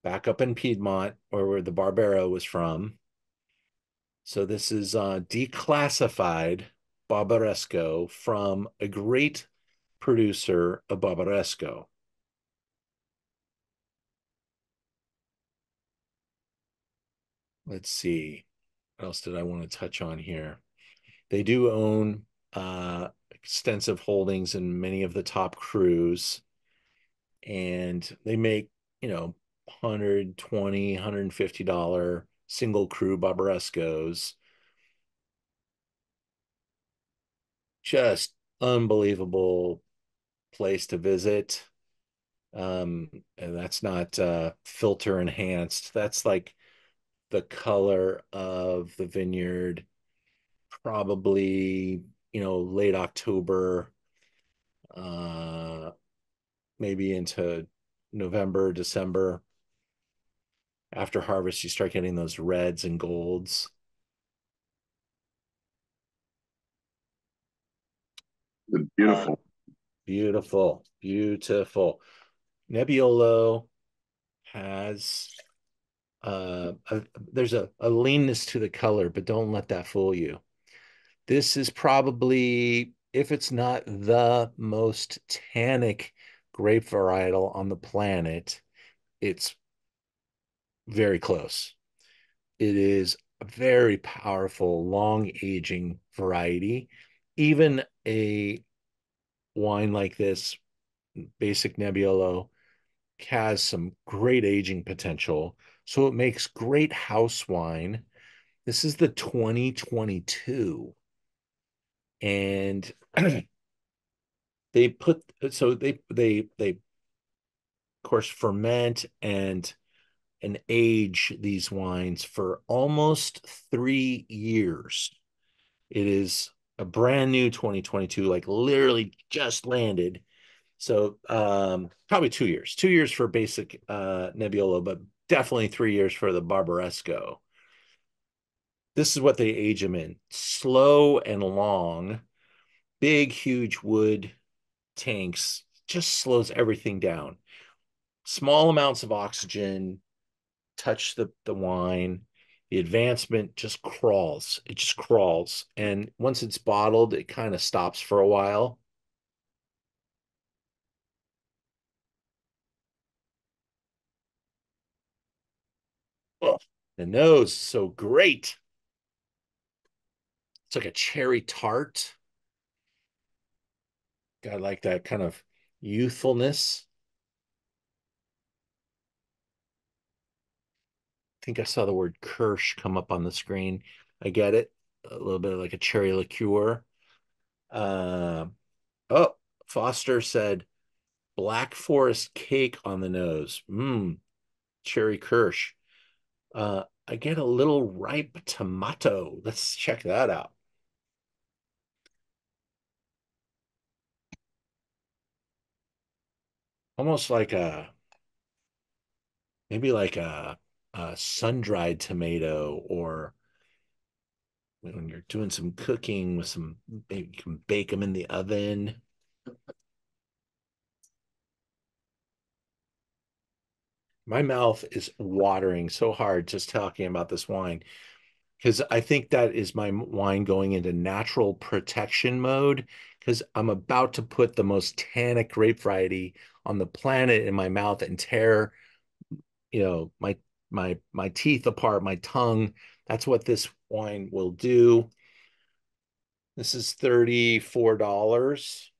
back up in Piedmont, where the Barbera was from. So this is declassified Barbaresco from a great producer of Barbaresco. Let's see. What else did I want to touch on here? They do own extensive holdings in many of the top crews, and they make, you know, $120, $150 single crew Barbarescos. Just unbelievable place to visit. And that's not filter enhanced. That's like the color of the vineyard, probably, you know, late October, uh, maybe into November, December. After harvest, you start getting those reds and golds. Beautiful. Beautiful, beautiful. Nebbiolo has there's a leanness to the color, but don't let that fool you. This is probably, if it's not the most tannic grape varietal on the planet, it's very close. It is a very powerful, long aging variety. Even a wine like this, basic Nebbiolo, has some great aging potential. So it makes great house wine. This is the 2022. And they put, so they of course ferment and age these wines for almost 3 years. It is a brand new 2022, like literally just landed. So probably 2 years. 2 years for basic Nebbiolo, but definitely 3 years for the Barbaresco. This is what they age them in: slow and long, big, huge wood tanks. Just slows everything down. Small amounts of oxygen touch the wine. The advancement just crawls. It just crawls. And once it's bottled, it kind of stops for a while. Oh, the nose, so great. It's like a cherry tart. Got like that kind of youthfulness. I think I saw the word Kirsch come up on the screen. I get it. A little bit like a cherry liqueur. Uh, oh, Foster said Black Forest cake on the nose. Cherry Kirsch. I get a little ripe tomato. Let's check that out. Almost like maybe like a sun-dried tomato, or when you're doing some cooking with some, maybe you can bake them in the oven. My mouth is watering so hard just talking about this wine, because I think that is my wine going into natural protection mode, because I'm about to put the most tannic grape variety on the planet in my mouth and tear, you know, my teeth apart, my tongue. That's what this wine will do. This is $34.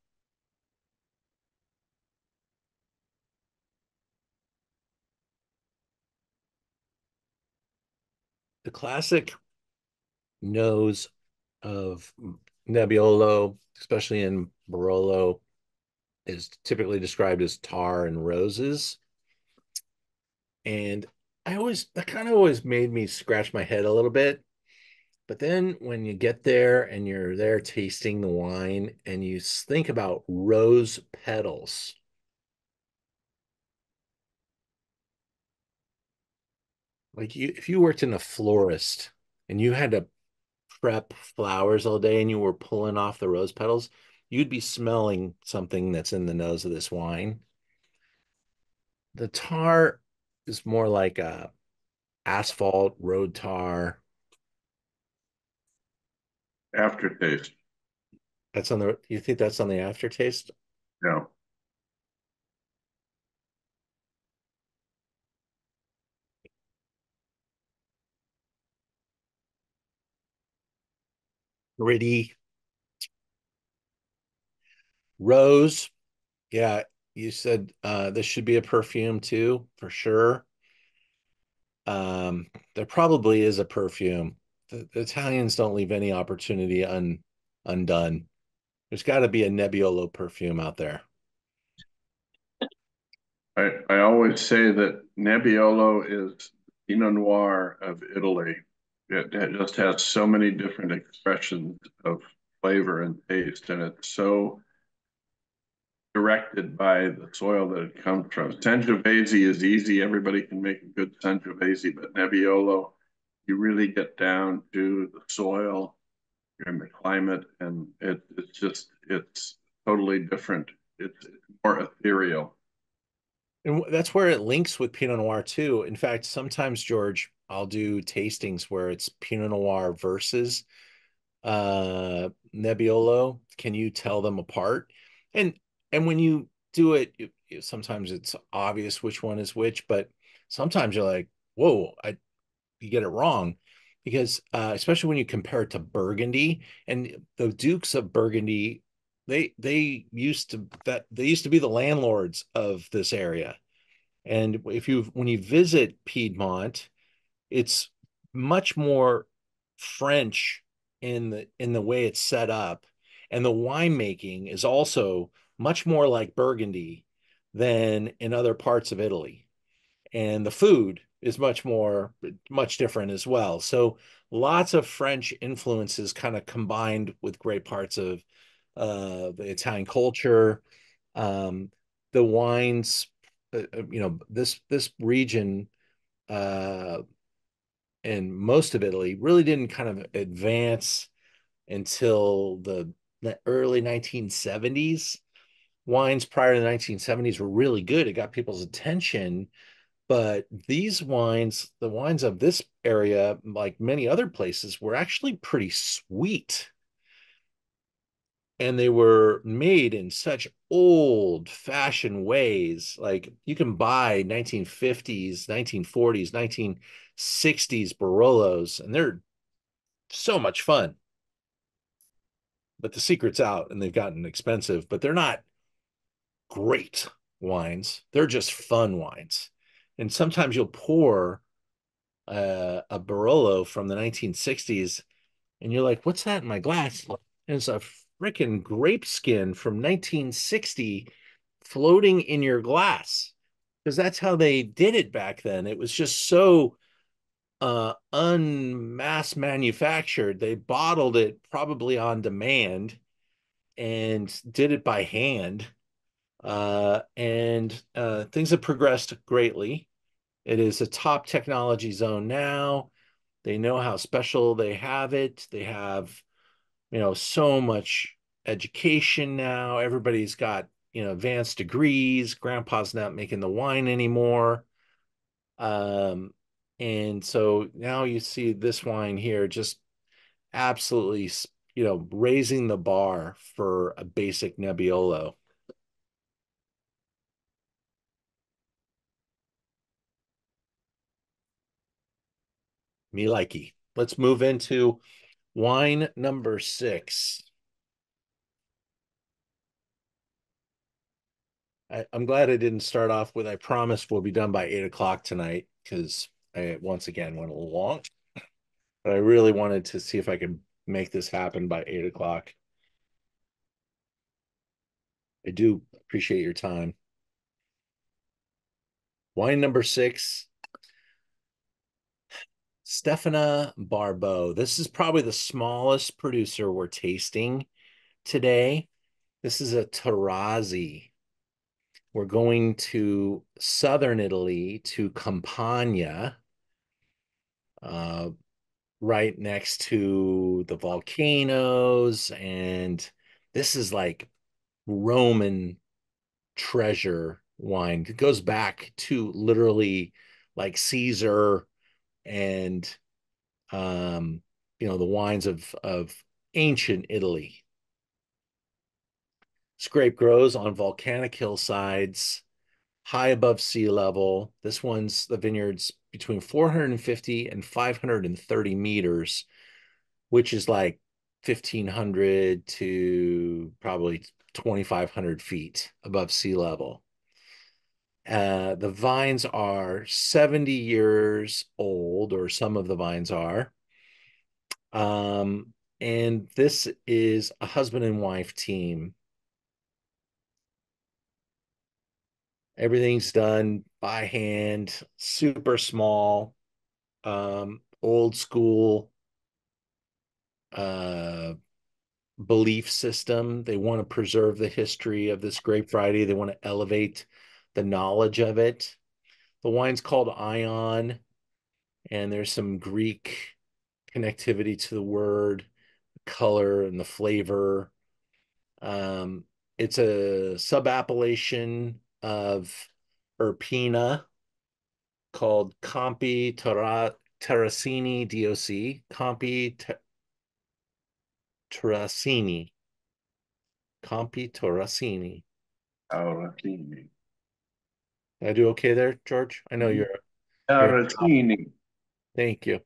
The classic nose of Nebbiolo, especially in Barolo, is typically described as tar and roses. And that kind of always made me scratch my head a little bit. But then when you get there and you're there tasting the wine and you think about rose petals, like if you worked in a florist and you had to prep flowers all day and you were pulling off the rose petals, you'd be smelling something that's in the nose of this wine. The tar is more like a asphalt, road tar. Aftertaste. That's on the, you think that's on the aftertaste? Yeah. Gritty. Rose. Yeah, you said this should be a perfume too, for sure. There probably is a perfume. The Italians don't leave any opportunity undone. There's got to be a Nebbiolo perfume out there. I always say that Nebbiolo is Pinot Noir of Italy. It just has so many different expressions of flavor and taste, and it's so directed by the soil that it comes from. Sangiovese is easy. Everybody can make a good Sangiovese, but Nebbiolo, you really get down to the soil and the climate, and it's totally different. It's more ethereal. And that's where it links with Pinot Noir too. In fact, sometimes, George, I'll do tastings where it's Pinot Noir versus Nebbiolo. Can you tell them apart? And and when you do it, sometimes it's obvious which one is which, but sometimes you're like, whoa, you get it wrong. Because especially when you compare it to Burgundy and the Dukes of Burgundy, they used to be the landlords of this area. And if you when you visit Piedmont, it's much more French in the way it's set up, and the winemaking is also much more like Burgundy than in other parts of Italy. And the food is much different as well. So lots of French influences kind of combined with great parts of the Italian culture. The wines, this region uh, and most of Italy really didn't kind of advance until the early 1970s. Wines prior to the 1970s were really good. It got people's attention. But these wines, the wines of this area, like many other places, were actually pretty sweet. And they were made in such old fashioned ways. Like you can buy 1950s, 1940s, 1960s Barolos, and they're so much fun. But the secret's out and they've gotten expensive, but they're not great wines. They're just fun wines. And sometimes you'll pour a Barolo from the 1960s, and you're like, "What's that in my glass?" And it's a freaking grape skin from 1960 floating in your glass because that's how they did it back then. It was just so unmass manufactured. They bottled it probably on demand and did it by hand. And things have progressed greatly. It is a top technology zone now. They know how special they have it. They have, so much education now. Everybody's got, advanced degrees. Grandpa's not making the wine anymore. Um, and so now you see this wine here just absolutely, raising the bar for a basic Nebbiolo. Me likey. Let's move into wine number 6. I'm glad I didn't start off with I promise we'll be done by 8 o'clock tonight because I once again went a little long. But I really wanted to see if I could make this happen by 8 o'clock. I do appreciate your time. Wine number 6, Stefania Barbot. This is probably the smallest producer we're tasting today. This is a Taurasi. We're going to southern Italy to Campania, uh, right next to the volcanoes. And this is like Roman treasure wine. It goes back to literally like Caesar and the wines of ancient Italy. This grape grows on volcanic hillsides, high above sea level. This one's the vineyard's between 450 and 530 meters, which is like 1,500 to probably 2,500 feet above sea level. The vines are 70 years old, or some of the vines are. And this is a husband and wife team. Everything's done by hand, super small, old school belief system. They want to preserve the history of this grape variety. They want to elevate the knowledge of it. The wine's called Ion, and there's some Greek connectivity to the word, the color, and the flavor. It's a sub-appellation of Irpina called Campi Taurasini DOC. Campi Taurasini. Campi Taurasini. Taurasini. Did I do okay there, George? I know you're. Taurasini. Thank you.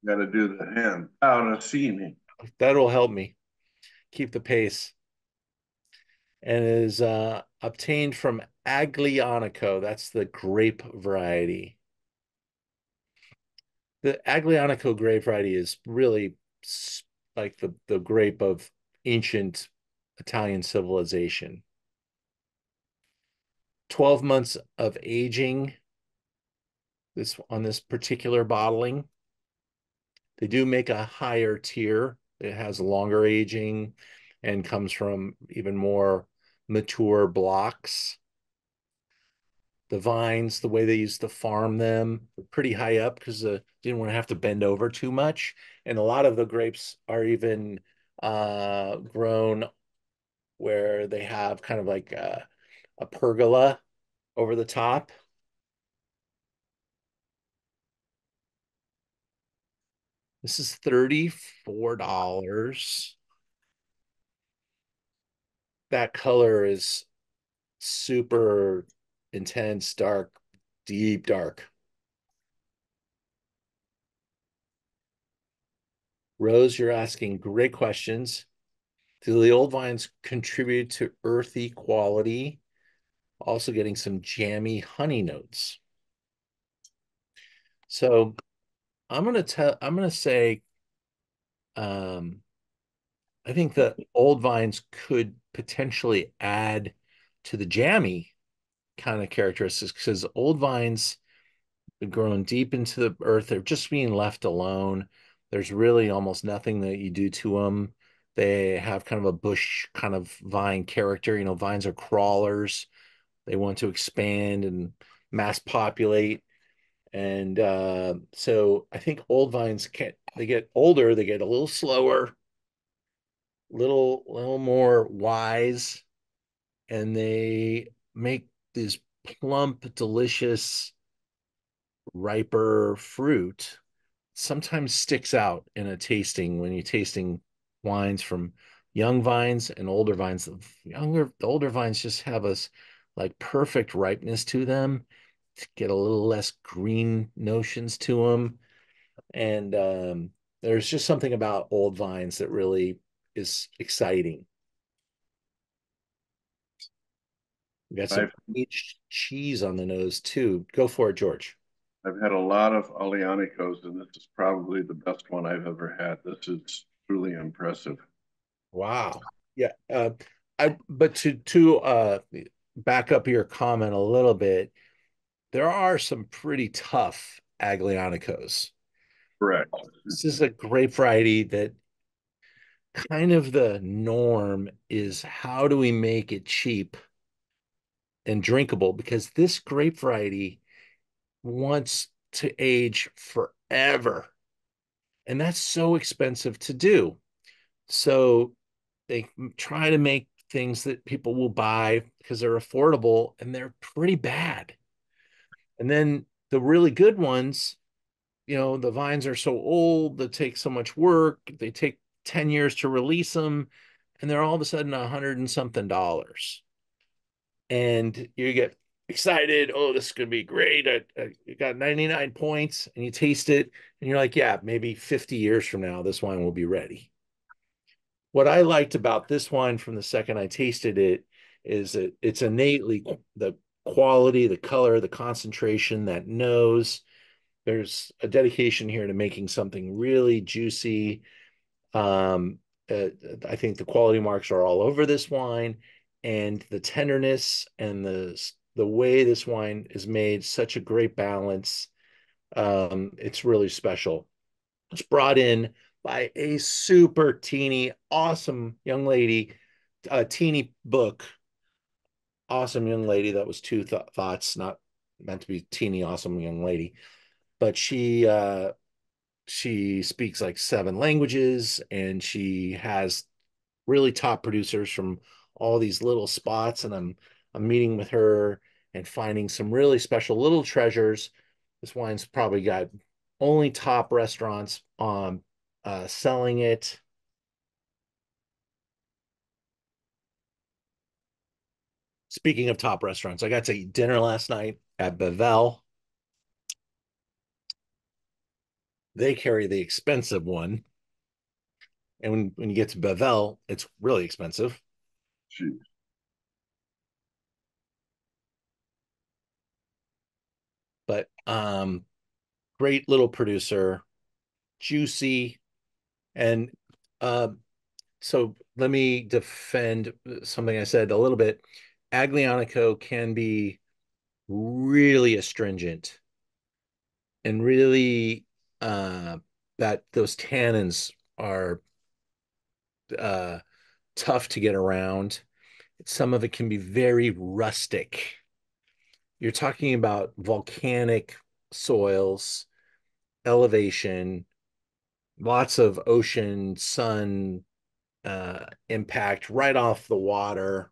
Got to do the hand. Taurasini. That'll help me keep the pace. And is obtained from Aglianico. That's the grape variety. The Aglianico grape variety is really like the grape of ancient Italian civilization. 12 months of aging on this particular bottling. They do make a higher tier. It has longer aging and comes from even more mature blocks. The vines, the way they used to farm them, were pretty high up because didn't want to have to bend over too much. And a lot of the grapes are even grown where they have kind of like a pergola over the top. This is $34. That color is super intense, dark, deep dark. Rose, you're asking great questions. Do the old vines contribute to earthy quality? Also getting some jammy honey notes. So I'm gonna say I think the old vines could potentially add to the jammy kind of characteristics because old vines are grown deep into the earth. They're just being left alone. There's really almost nothing that you do to them. They have kind of a bush kind of vine character. Vines are crawlers. They want to expand and mass populate. And so I think old vines they get older, they get a little slower, little more wise, and they make these plump, delicious, riper fruit. Sometimes sticks out in a tasting when you're tasting wines from young vines and older vines. The older vines just have us like perfect ripeness to them. Get a little less green notions to them, and there's just something about old vines that really is exciting. We got some I've, aged cheese on the nose too. Go for it, George. I've had a lot of Aglianicos, and this is probably the best one I've ever had. This is truly impressive. Wow. Yeah. But to back up your comment a little bit, there are some pretty tough Aglianicos. Correct. This is a grape variety that kind of the norm is how do we make it cheap and drinkable? Because this grape variety wants to age forever. And that's so expensive to do. So they try to make things that people will buy because they're affordable and they're pretty bad. And then the really good ones, the vines are so old, they take so much work, they take 10 years to release them, and they're all of a sudden $100 and something. And you get excited. Oh, this is going to be great. I got 99 points, and you taste it, and you're like, yeah, maybe 50 years from now, this wine will be ready. What I liked about this wine from the second I tasted it is that it's innately the quality, the color, the concentration, that nose. There's a dedication here to making something really juicy. Um, I think the quality marks are all over this wine, and the tenderness and the way this wine is made, such a great balance. It's really special. It's brought in by a super teeny, awesome young lady, a teeny book, awesome young lady. That was two thoughts, not meant to be teeny, awesome young lady, but she speaks like 7 languages, and she has really top producers from all these little spots. And I'm meeting with her and finding some really special little treasures. This wine's probably got only top restaurants selling it. Speaking of top restaurants, I got to eat dinner last night at Bevel. They carry the expensive one. And when you get to Bevel, it's really expensive. Jeez. But great little producer, juicy. And so let me defend something I said a little bit. Aglianico can be really astringent and really that those tannins are uh, tough to get around. Some of it can be very rustic. You're talking about volcanic soils, elevation, lots of ocean, sun impact right off the water.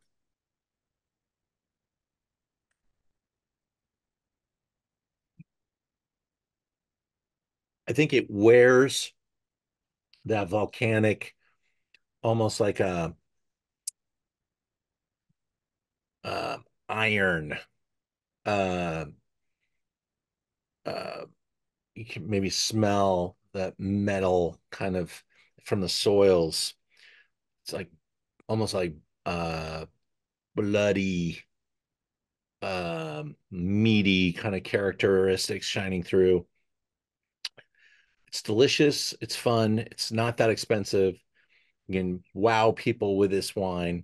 I think it wears that volcanic, almost like a uh, iron. Uh, uh, you can maybe smell that metal kind of from the soils. It's like almost like uh, bloody, meaty kind of characteristics shining through. It's delicious. It's fun. It's not that expensive. You can wow people with this wine.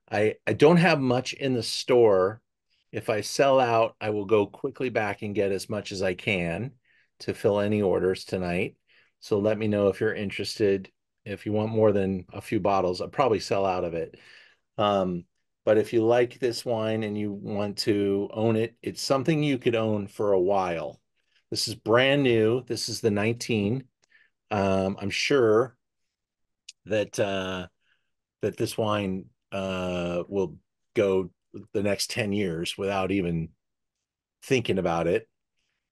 I don't have much in the store. If I sell out, I will go quickly back and get as much as I can to fill any orders tonight. So let me know if you're interested. If you want more than a few bottles, I'll probably sell out of it. Um, but if you like this wine and you want to own it, it's something you could own for a while. This is brand new. This is the 19. I'm sure that that this wine will go the next 10 years without even thinking about it.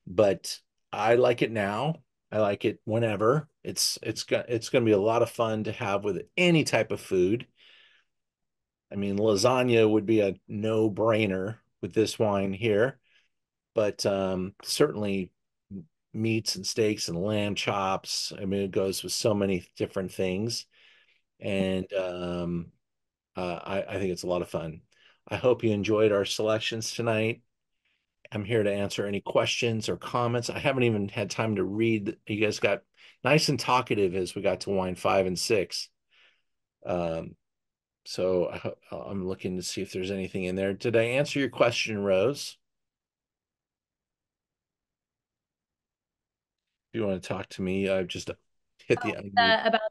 But I like it now. I like it whenever. It's going to be a lot of fun to have with any type of food. I mean, lasagna would be a no-brainer with this wine here, but certainly meats and steaks and lamb chops. I mean, it goes with so many different things, and I think it's a lot of fun. I hope you enjoyed our selections tonight. I'm here to answer any questions or comments. I haven't even had time to read. You guys got nice and talkative as we got to wine 5 and 6. Um, so I'm looking to see if there's anything in there. Did I answer your question, Rose? If you want to talk to me, I've just hit the unmute. About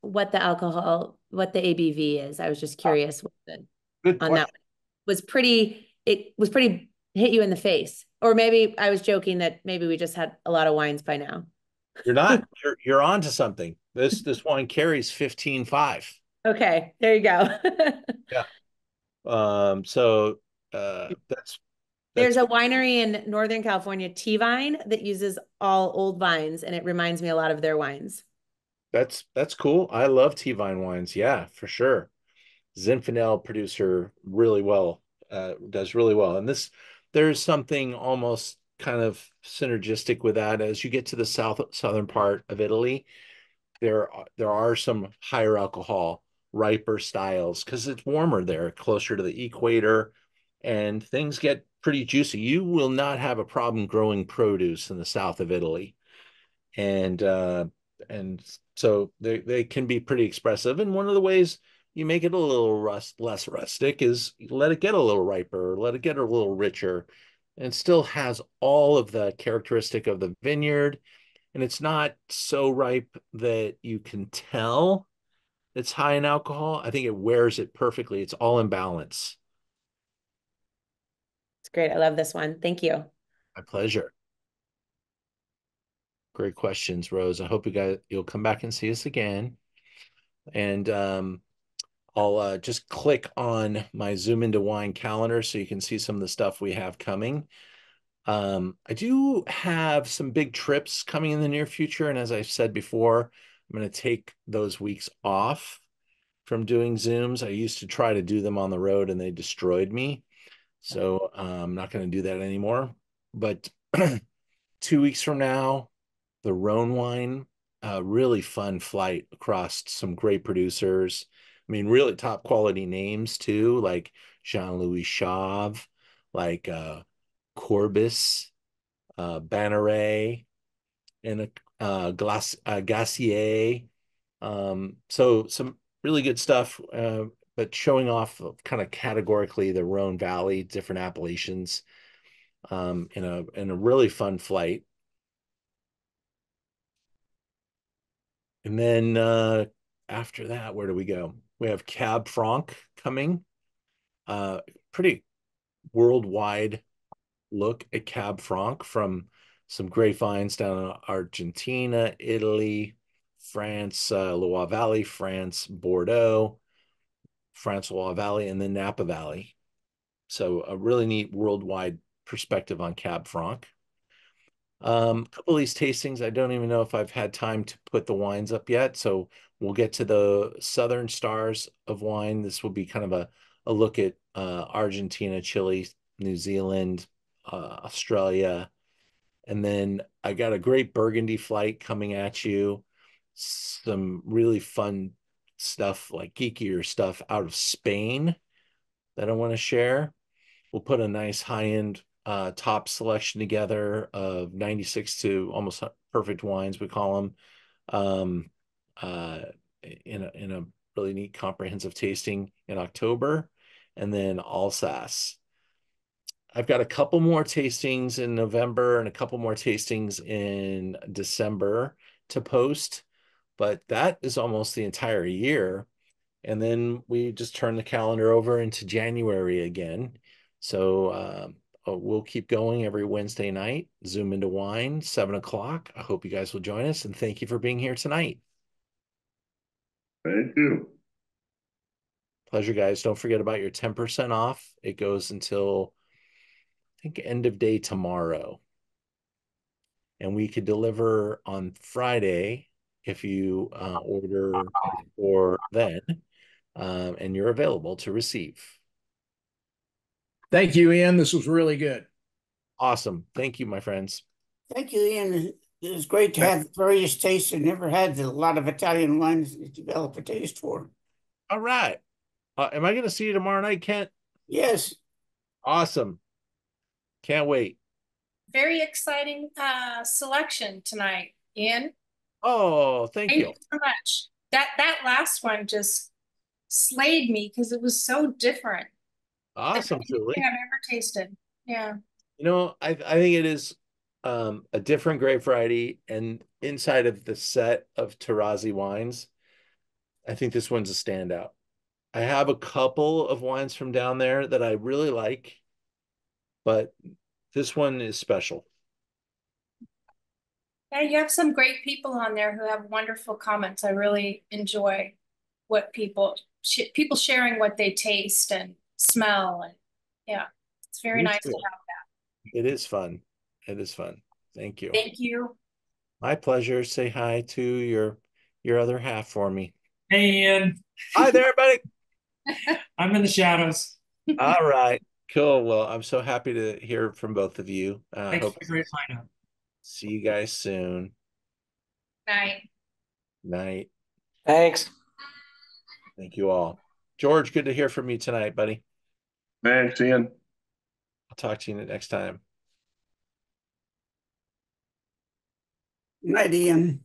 what the alcohol, what the ABV is. I was just curious Good on that question. one. It was pretty hit you in the face. Or maybe I was joking that maybe we just had a lot of wines by now. You're not. You're on to something. This wine carries 15.5. Okay, there you go. Yeah. So that's There's a winery in Northern California, T-Vine, that uses all old vines, and it reminds me a lot of their wines. That's cool. I love T-Vine wines. Yeah, for sure. Zinfandel producer really well, does really well. And there's something almost kind of synergistic with that as you get to the southern part of Italy. There are some higher alcohol, riper styles because it's warmer there, closer to the equator, and things get pretty juicy. You will not have a problem growing produce in the south of Italy, and and so they can be pretty expressive. And one of the ways you make it a little less rustic is let it get a little riper, let it get a little richer, and still has all of the characteristic of the vineyard. And it's not so ripe that you can tell it's high in alcohol. I think it wears it perfectly. It's all in balance. It's great. I love this one. Thank you. My pleasure. Great questions, Rose. I hope you'll come back and see us again. And I'll just click on my Zoom into Wine calendar so you can see some of the stuff we have coming. I do have some big trips coming in the near future. And as I've said before, I'm going to take those weeks off from doing Zooms. I used to try to do them on the road and they destroyed me. So I'm not going to do that anymore. But 2 weeks from now, the Rhone wine, really fun flight across some great producers. I mean, really top quality names too, like Jean-Louis Chauve, like Corbis, Banneret, and Gassier. So some really good stuff, but showing off kind of categorically the Rhone Valley, different appellations, in a really fun flight. And then after that, where do we go? We have Cab Franc coming. Pretty worldwide look at Cab Franc from some great finds down in Argentina, Italy, France, Loire Valley, France, Bordeaux, France, Loire Valley, and then Napa Valley. So a really neat worldwide perspective on Cab Franc. A couple of these tastings, I don't even know if I've had time to put the wines up yet. So we'll get to the Southern Stars of Wine. This will be kind of a look at Argentina, Chile, New Zealand, Australia. And then I got a great Burgundy flight coming at you. Some really fun stuff, like geekier stuff out of Spain that I want to share. We'll put a nice high-end top selection together of 96 to almost perfect wines, we call them, in a really neat comprehensive tasting in October, and then Alsace. I've got a couple more tastings in November and a couple more tastings in December to post, but that is almost the entire year. And then we just turn the calendar over into January again. So we'll keep going every Wednesday night, Zoom into Wine, 7 o'clock. I hope you guys will join us, and thank you for being here tonight. Thank you. Pleasure, guys. Don't forget about your 10% off. It goes until, I think, end of day tomorrow. And we could deliver on Friday if you order before then, and you're available to receive. Thank you, Ian. This was really good. Awesome. Thank you, my friends. Thank you, Ian. It was great to have various tastes. I never had a lot of Italian wines to develop a taste for. All right. Am I going to see you tomorrow night, Kent? Yes. Awesome. Can't wait. Very exciting selection tonight, Ian. Oh, thank you so much. That last one just slayed me because it was so different. Awesome, Julie. I've ever tasted. Yeah. You know, I think it is a different grape variety, and inside of the set of Taurasi wines, I think this one's a standout. I have a couple of wines from down there that I really like, but this one is special. Yeah, you have some great people on there who have wonderful comments. I really enjoy what people sharing what they taste and smell, and yeah, it's very nice to have that. It is fun. It is fun. Thank you. Thank you. My pleasure. Say hi to your other half for me. Hey, Ian. Hi there, buddy. I'm in the shadows. All right. Cool. Well, I'm so happy to hear from both of you. Thanks Hope for the great lineup. see you guys soon. Night. Night. Thanks. Thank you all. George, good to hear from you tonight, buddy. Thanks, Ian. I'll talk to you next time. Night, Ian.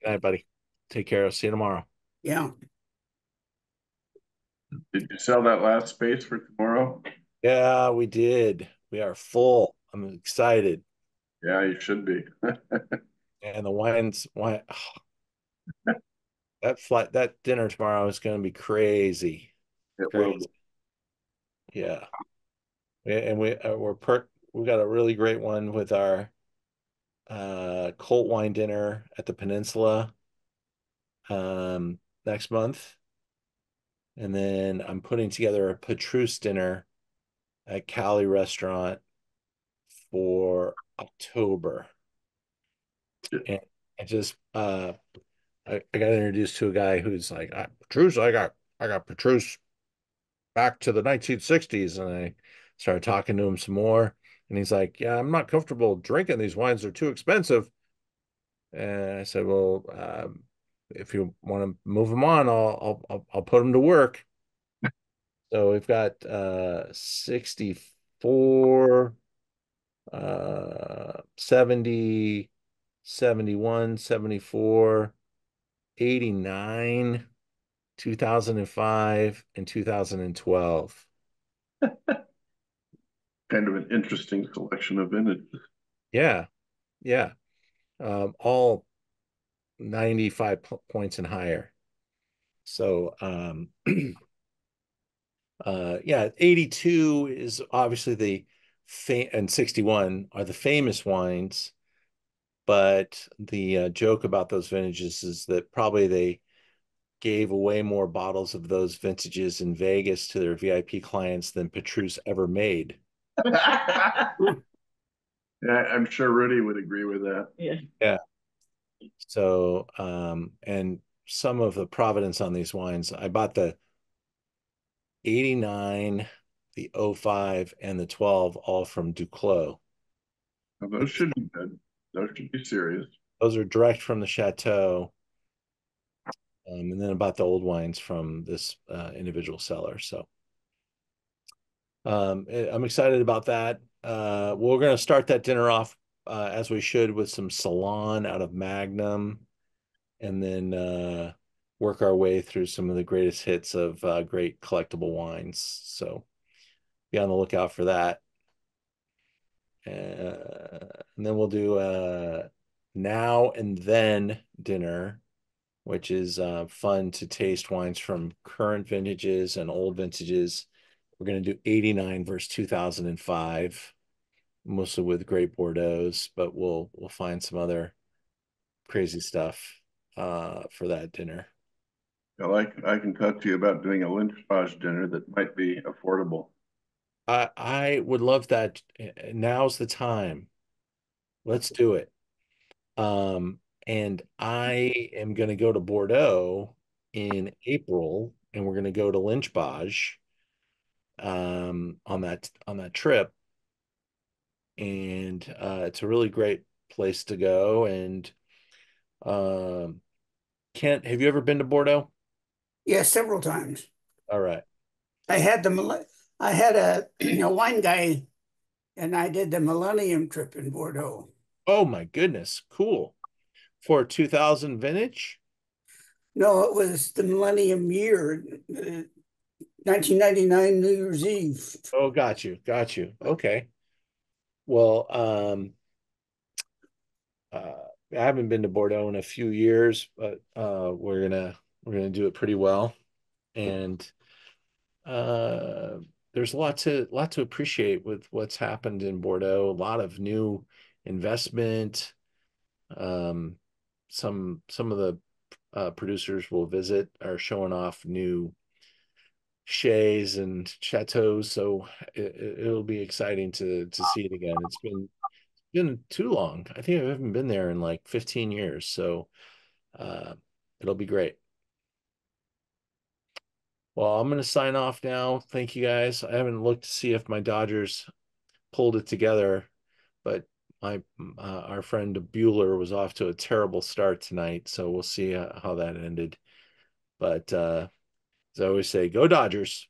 Good night, buddy. Take care. I'll see you tomorrow. Yeah. Did you sell that last space for tomorrow? Yeah, we did. We are full. I'm excited. Yeah, you should be. And the wine, that dinner tomorrow is going to be crazy. It will Crazy. be. Yeah. And we got a really great one with our Colt wine dinner at the Peninsula next month. And then I'm putting together a Petrus dinner at Cali Restaurant for October. And I just I got introduced to a guy who's like, Petrus, I got Petrus back to the 1960s. And I started talking to him some more. And he's like, yeah, I'm not comfortable drinking these wines. They're too expensive. And I said, well, if you want to move them on, I'll put them to work. So we've got 64, 70, 71, 74, 89, 2005, and 2012. Kind of an interesting selection of vintages. Yeah. Yeah. All 95 points and higher. So, yeah, 82 is obviously and 61 are the famous wines, but the joke about those vintages is that probably they gave away more bottles of those vintages in Vegas to their VIP clients than Petrus ever made. Yeah, I'm sure Rudy would agree with that. Yeah. So, and some of the provenance on these wines, I bought the 89, the 05, and the 12, all from Duclos. Well, those should be good. Those should be serious. Those are direct from the chateau. And then I bought the old wines from this individual seller. So I'm excited about that. We're going to start that dinner off as we should with some Salon out of Magnum, and then work our way through some of the greatest hits of great collectible wines. So be on the lookout for that. And then we'll do a now and then dinner, which is fun to taste wines from current vintages and old vintages. We're going to do 89 versus 2005, mostly with great Bordeaux's, but we'll find some other crazy stuff for that dinner. I can talk to you about doing a Lynchage dinner that might be affordable. I would love that. Now's the time. Let's do it. And I am going to go to Bordeaux in April, and we're going to go to Lynchage on that trip. And it's a really great place to go. And Kent, have you ever been to Bordeaux? Yeah, several times. All right. I had a wine guy, and I did the Millennium trip in Bordeaux. Oh my goodness, cool. For 2000 vintage? No, it was the Millennium year, 1999 New Year's Eve. Oh, got you. Okay. Well, I haven't been to Bordeaux in a few years, but we're gonna do it pretty well. And there's a lot to appreciate with what's happened in Bordeaux. A lot of new investment. Some of the producers we'll visit are showing off new chays and chateaus. So it'll be exciting to see it again. It's been too long. I think I haven't been there in like 15 years. So it'll be great. Well, I'm going to sign off now. Thank you guys. I haven't looked to see if my Dodgers pulled it together, but my our friend Bueller was off to a terrible start tonight, so we'll see how that ended. But as I always say, go Dodgers.